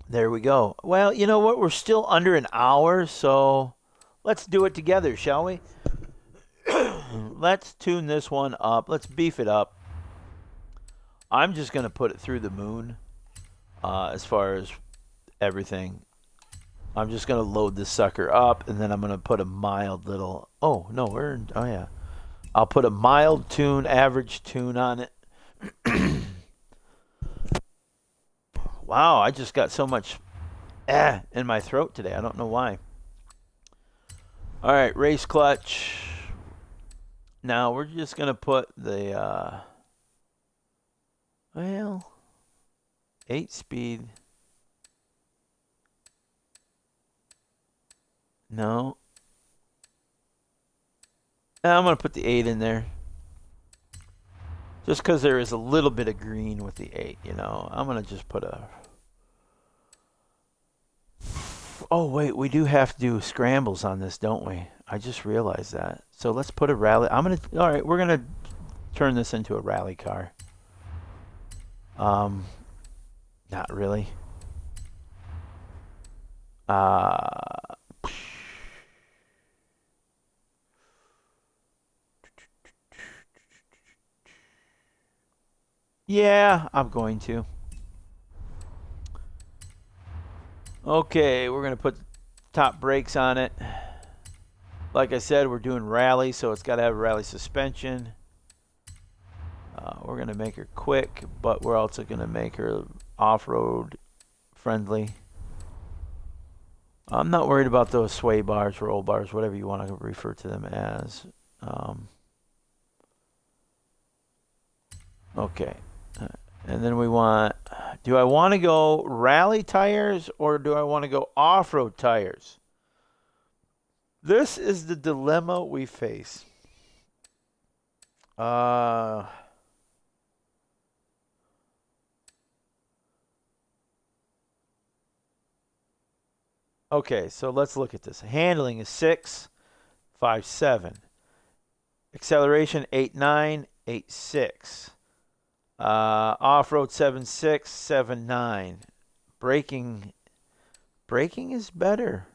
there we go. Well, you know what? We're still under an hour, so let's do it together, shall we? Let's tune this one up. Let's beef it up. I'm just going to put it through the moon as far as everything. I'm just going to load this sucker up, and then I'm going to put a mild little... Oh, no, yeah. I'll put a mild tune, average tune on it. Wow, I just got so much in my throat today. I don't know why. All right, race clutch. Now we're just going to put the, 8-speed. No. I'm going to put the 8 in there. Just because there is a little bit of green with the 8, I'm going to just put a... Oh, wait, we do have to do scrambles on this, don't we? I just realized that. So let's put a rally. All right, we're going to turn this into a rally car. Not really. Yeah, I'm going to. Okay, we're going to put top brakes on it. Like I said, we're doing rally, so it's got to have a rally suspension. We're going to make her quick, but we're also going to make her off-road friendly. I'm not worried about those sway bars, roll bars, whatever you want to refer to them as. Okay. And then we want, do I want to go rally tires or do I want to go off-road tires? This is the dilemma we face. Okay, so let's look at this. Handling is 6, 5, 7. Acceleration 8, 9, 8, 6. Off-road 7, 6, 7, 9. Braking is better.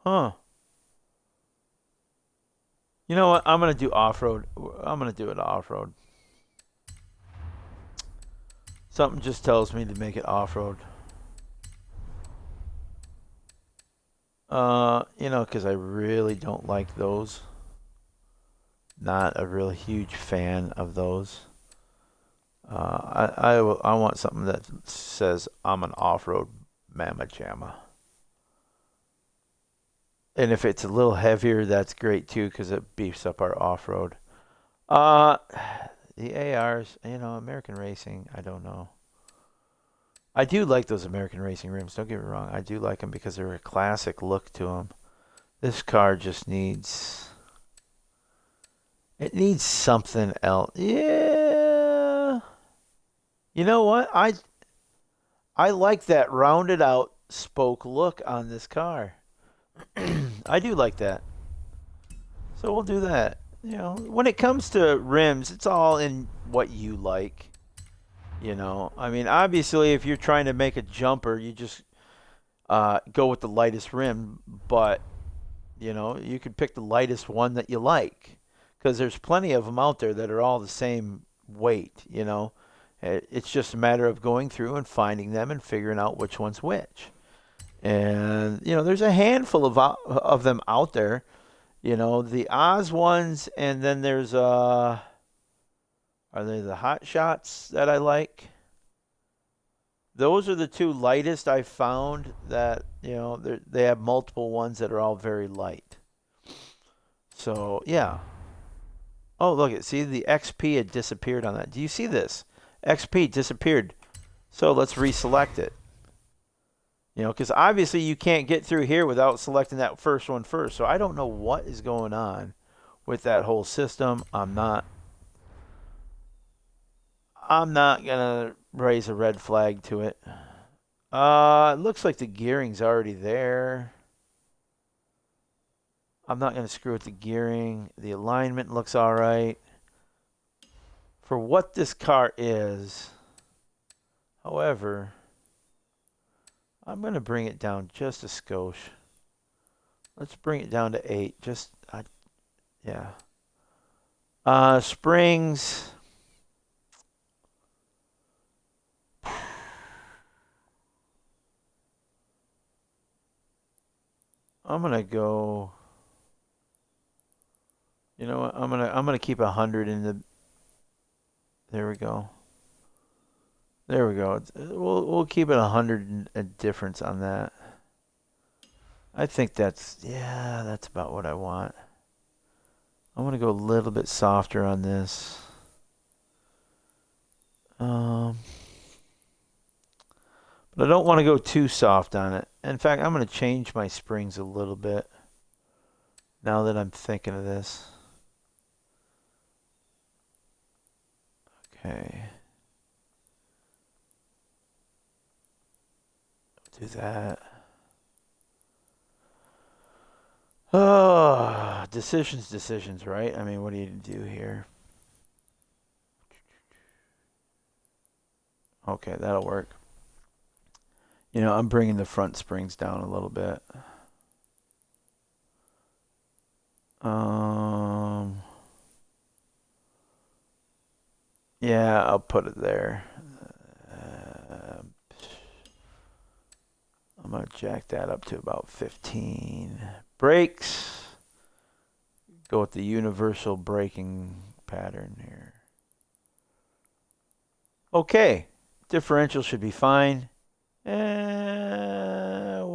Huh. You know what? I'm going to do off-road. I'm going to do it off-road. Something just tells me to make it off-road. Because I really don't like those. Not a real huge fan of those. I want something that says I'm an off-road mamma jamma. And if it's a little heavier, that's great too, because it beefs up our off-road. The ARs, American Racing, I don't know. I do like those American Racing rims, don't get me wrong. I do like them because they're a classic look to them. This car just needs... It needs something else. Yeah. You know what? I like that rounded out spoke look on this car. I do like that. So we'll do that. When it comes to rims, it's all in what you like. I mean, obviously, if you're trying to make a jumper, you just go with the lightest rim. But, you could pick the lightest one that you like. Because there's plenty of them out there that are all the same weight, It's just a matter of going through and finding them and figuring out which one's which. And, there's a handful of them out there. The Oz ones, and then there's, are they the Hot Shots that I like? Those are the two lightest I've found that, they have multiple ones that are all very light. So, yeah. Oh, look, see, the XP had disappeared on that. Do you see this? XP disappeared. So let's reselect it. Because obviously you can't get through here without selecting that first one first. So I don't know what is going on with that whole system. I'm not going to raise a red flag to it. It looks like the gearing's already there. I'm not going to screw with the gearing. The alignment looks all right. For what this car is, however, I'm going to bring it down just a skosh. Let's bring it down to 8. Yeah. Springs. I'm going to go... You know what? I'm gonna keep 100 in the... There we go. There we go. We'll keep it 100 a difference on that. I think that's about what I want. I want to go a little bit softer on this. But I don't want to go too soft on it. In fact, I'm going to change my springs a little bit now that I'm thinking of this. Okay. Do that. Oh, decisions, right? I mean, what do you do here? Okay, that'll work. I'm bringing the front springs down a little bit. Yeah, I'll put it there. I'm going to jack that up to about 15. Brakes. Go with the universal braking pattern here. Okay. Differential should be fine. Well.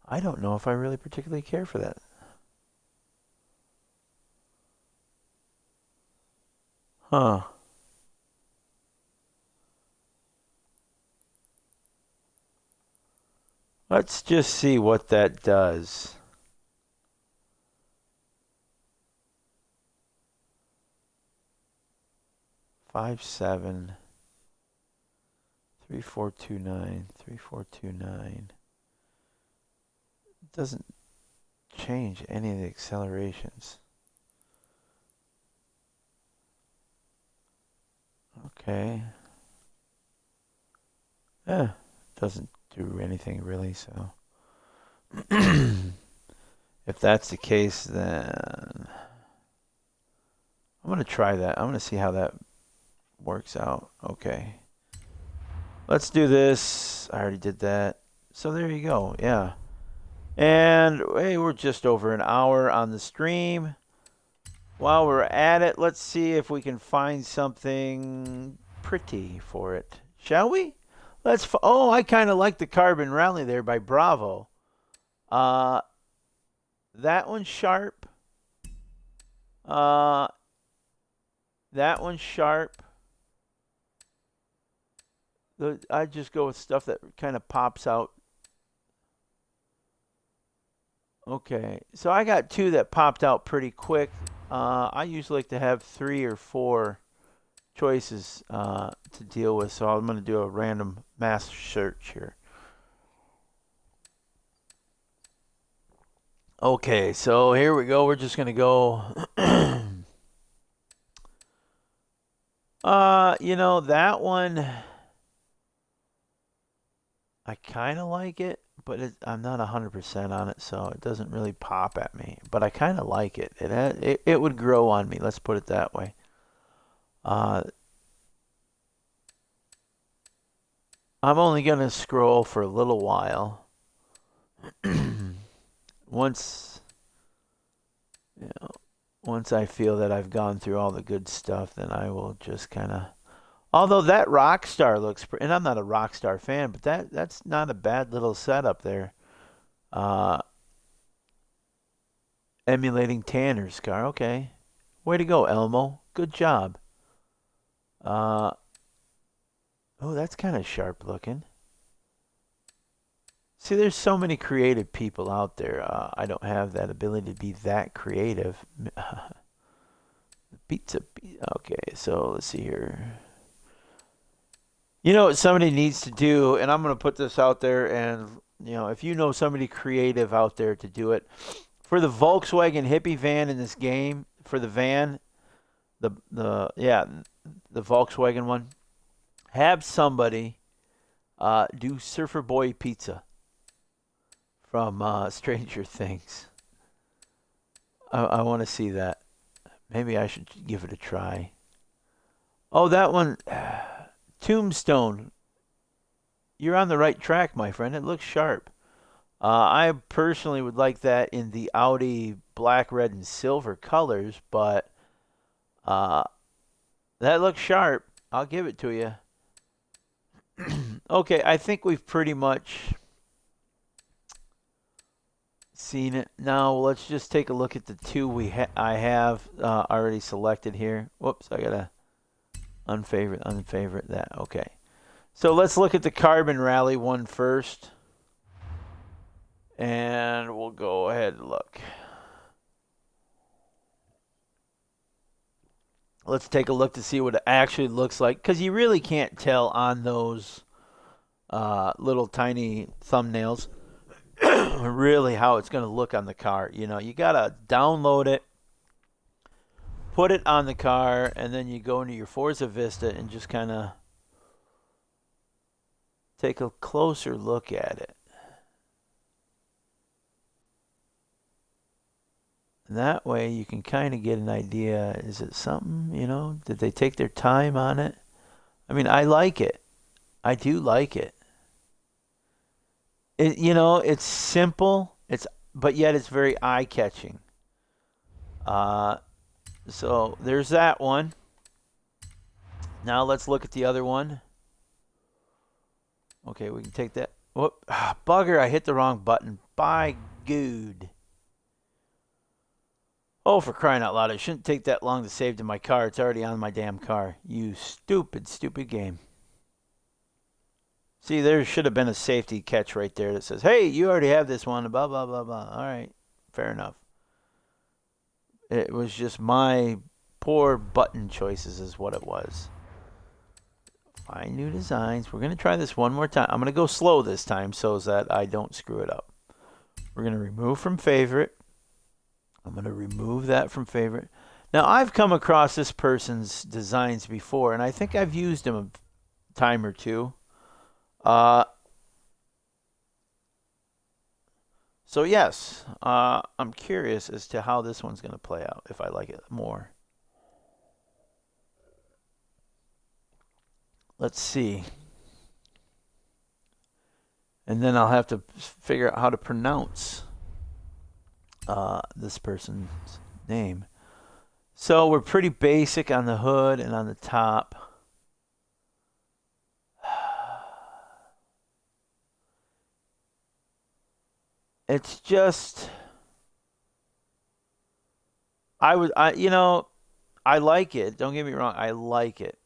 I don't know if I really particularly care for that. Huh. Let's just see what that does. 5-7. 3-4-2-9. 3-4-2-9. It doesn't change any of the accelerations. Okay. Doesn't do anything really, so. If that's the case, then I'm going to try that. I'm going to see how that works out. Okay. Let's do this. I already did that. So there you go. Yeah. And hey, we're just over an hour on the stream. While we're at it, let's see if we can find something pretty for it. Shall we? Oh, I kind of like the Carbon Rally there by Bravo. That one's sharp. That one's sharp. I just go with stuff that kind of pops out. Okay, so I got two that popped out pretty quick. I usually like to have 3 or 4 choices to deal with, so I'm going to do a random mass search here. Okay, so here we go. We're just going to go. You know, that one, I kind of like it, but I'm not 100% on it, so it doesn't really pop at me. But I kind of like it. It would grow on me. Let's put it that way. I'm only gonna scroll for a little while. Once, you know, once I feel that I've gone through all the good stuff, then I will just kind of. Although that Rockstar looks, and I'm not a Rockstar fan, but that's not a bad little setup there. Emulating Tanner's car. Okay, way to go, Elmo. Good job. Oh, that's kind of sharp looking. See, there's so many creative people out there. I don't have that ability to be that creative. Pizza. Okay, so let's see here. You know what somebody needs to do, and I'm going to put this out there, and if you know somebody creative out there to do it, for the Volkswagen hippie van in this game, for the van, the Volkswagen one, have somebody do Surfer Boy Pizza from Stranger Things. I want to see that. Maybe I should give it a try. Oh, that one, Tombstone. You're on the right track, my friend. It looks sharp. I personally would like that in the Audi black, red, and silver colors, but that looks sharp. I'll give it to you. Okay, I think we've pretty much seen it. Now let's just take a look at the two I have already selected here. Whoops, I gotta unfavorite that. Okay, so let's look at the Carbon Rally one first, and we'll go ahead and look. Let's take a look to see what it actually looks like, because you really can't tell on those little tiny thumbnails really how it's going to look on the car. You got to download it, put it on the car, and then you go into your Forza Vista and just kind of take a closer look at it. And that way you can kind of get an idea. Is it something, did they take their time on it? I mean, I like it. I do like it. It's simple, but yet it's very eye-catching. So there's that one. Now let's look at the other one. Okay, we can take that. Whoop. Bugger, I hit the wrong button. By good. Oh, for crying out loud. It shouldn't take that long to save to my car. It's already on my damn car. You stupid, stupid game. See, there should have been a safety catch right there that says, hey, you already have this one, blah, blah, blah, blah. All right, fair enough. It was just my poor button choices is what it was. Find new designs. We're going to try this one more time. I'm going to go slow this time so that I don't screw it up. We're going to remove from favorite. I'm going to remove that from favorite. Now, I've come across this person's designs before, and I think I've used them a time or two. So, yes, I'm curious as to how this one's going to play out, if I like it more. Let's see. And then I'll have to figure out how to pronounce this person's name. So we're pretty basic on the hood and on the top. It's just I like it. Don't get me wrong, I like it.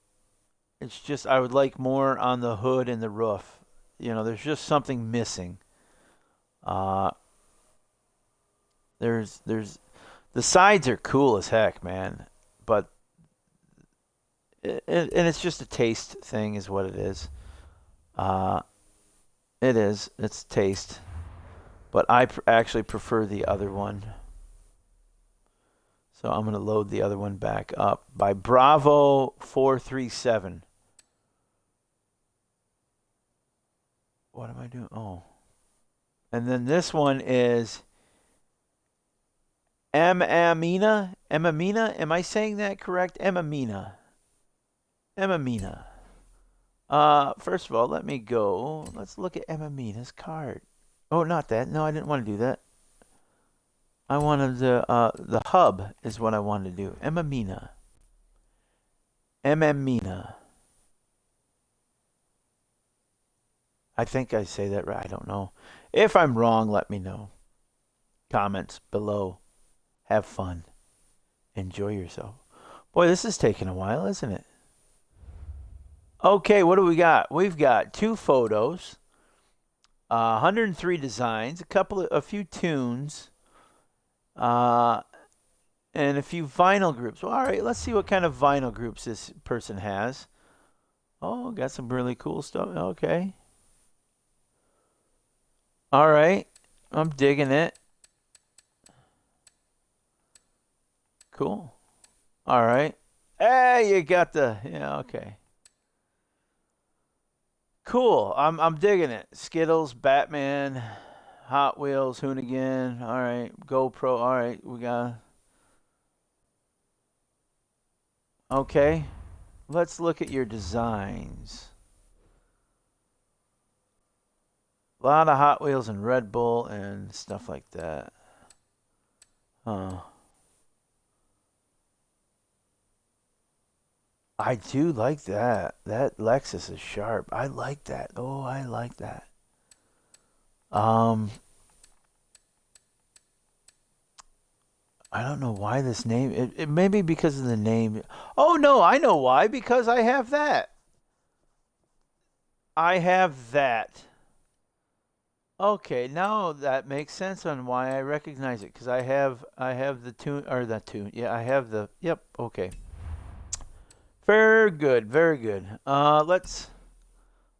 It's just I would like more on the hood and the roof. There's just something missing. There's the sides are cool as heck, man. But and it's just a taste thing, is what it is. It is. It's taste. But I actually prefer the other one. So I'm going to load the other one back up by Bravo 437. What am I doing? Oh. And then this one is Emamina. Emamina? Am I saying that correct? Emamina. Emamina. First of all, let me go. Let's look at Emamina's card. Oh, not that. No, I didn't want to do that. I wanted the hub is what I wanted to do. Emamina. Emamina. I think I say that right. I don't know. If I'm wrong, let me know. Comments below. Have fun. Enjoy yourself. Boy, this is taking a while, isn't it? Okay, what do we got? We've got 2 photos, 103 designs, a few tunes, and a few vinyl groups. Well, all right, let's see what kind of vinyl groups this person has. Oh, got some really cool stuff. Okay. All right. I'm digging it. Cool. All right. Hey, you got yeah, okay. Cool. I'm digging it. Skittles, Batman, Hot Wheels, Hoonigan. All right. GoPro. All right. We got. Okay. Let's look at your designs. A lot of Hot Wheels and Red Bull and stuff like that. I do like that. That Lexus is sharp. I like that. Oh, I like that. I don't know why this name. It may be because of the name. Oh no, I know why. Because I have that. I have that. Okay, now that makes sense on why I recognize it. Because I have the tune or that tune. Yeah, I have the. Yep. Okay. Very good. Very good. I'm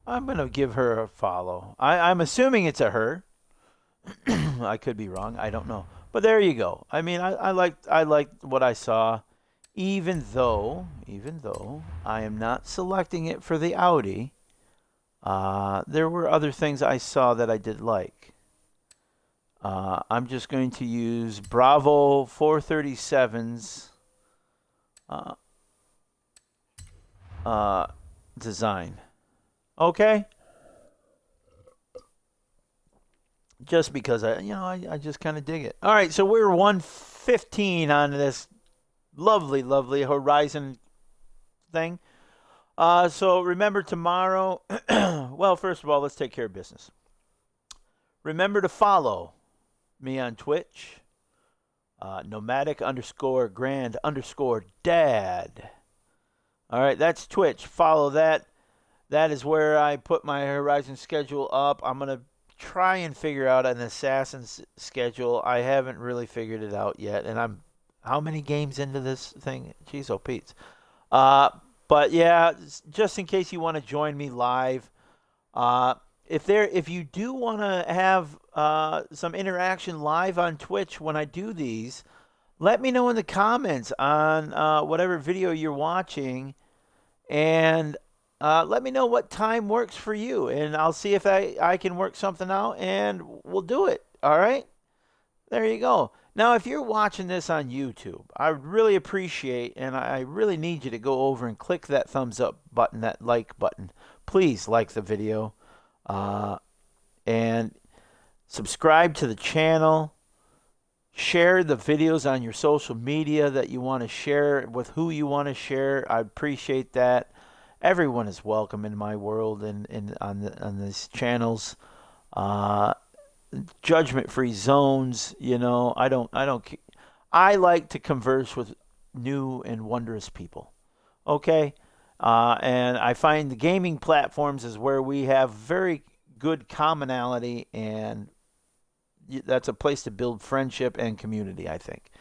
gonna give her a follow. I'm assuming it's a her. I could be wrong. I don't know. But there you go. I mean, I liked what I saw, even though I am not selecting it for the Audi. There were other things I saw that I did like. I'm just going to use Bravo 437's design. Okay. Just because I just kind of dig it. All right, so we're 115 on this lovely Horizon thing. So remember tomorrow. Well, first of all, let's take care of business. Remember to follow me on Twitch, nomadic underscore grand underscore dad. All right, that's Twitch. Follow that. That is where I put my Horizon schedule up. I'm going to try and figure out an Assassin's schedule. I haven't really figured it out yet. And I'm how many games into this thing? Jeez, oh, Pete. Uh, but yeah, just in case you want to join me live, if you do want to have some interaction live on Twitch when I do these, let me know in the comments on whatever video you're watching, and let me know what time works for you, and I'll see if I can work something out, and we'll do it. All right? There you go. Now, if you're watching this on YouTube, I would really appreciate, and I really need you to go over and click that thumbs up button, that like button. Please like the video, and subscribe to the channel. Share the videos on your social media that you want to share with who you want to share. I appreciate that. Everyone is welcome in my world and on these channels. Judgment-free zones. I like to converse with new and wondrous people. Okay, and I find the gaming platforms is where we have very good commonality, and that's a place to build friendship and community, I think.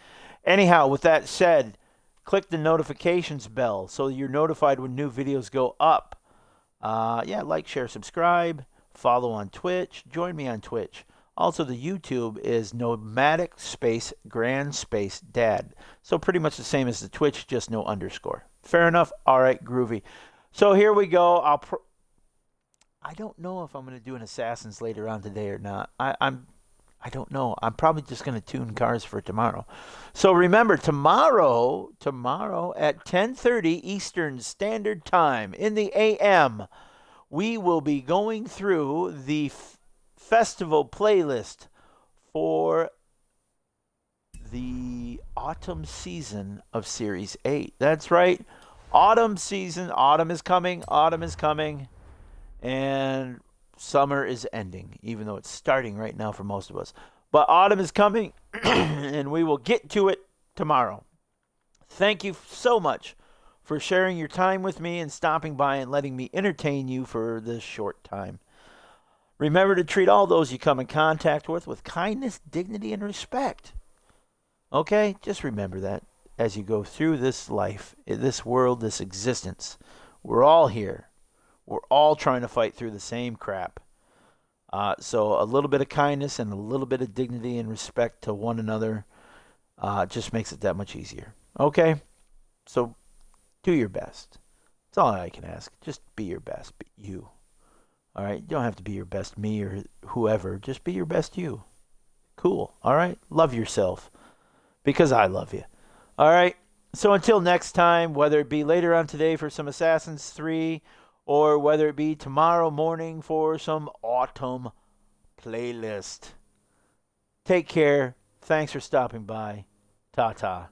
Anyhow, with that said, click the notifications bell so you're notified when new videos go up. Like, share, subscribe, follow on Twitch, join me on Twitch. Also, the YouTube is nomadic space grand space dad. So pretty much the same as the Twitch, just no underscore. Fair enough? All right, groovy. So here we go. I don't know if I'm going to do an Assassins later on today or not. I don't know. I'm probably just going to tune cars for tomorrow. So remember, tomorrow at 10:30 Eastern Standard Time in the AM, we will be going through the festival playlist for the autumn season of Series 8. That's right. Autumn season. Autumn is coming. And summer is ending, even though it's starting right now for most of us. But autumn is coming, and we will get to it tomorrow. Thank you so much for sharing your time with me and stopping by and letting me entertain you for this short time. Remember to treat all those you come in contact with kindness, dignity, and respect. Okay? Just remember that as you go through this life, this world, this existence. We're all here. We're all trying to fight through the same crap. So a little bit of kindness and a little bit of dignity and respect to one another just makes it that much easier. Okay? So do your best. That's all I can ask. Just be your best. Be you. All right? You don't have to be your best me or whoever. Just be your best you. Cool. All right? Love yourself because I love you. All right? So until next time, whether it be later on today for some Assassins 3 or whether it be tomorrow morning for some autumn playlist. Take care. Thanks for stopping by. Ta-ta.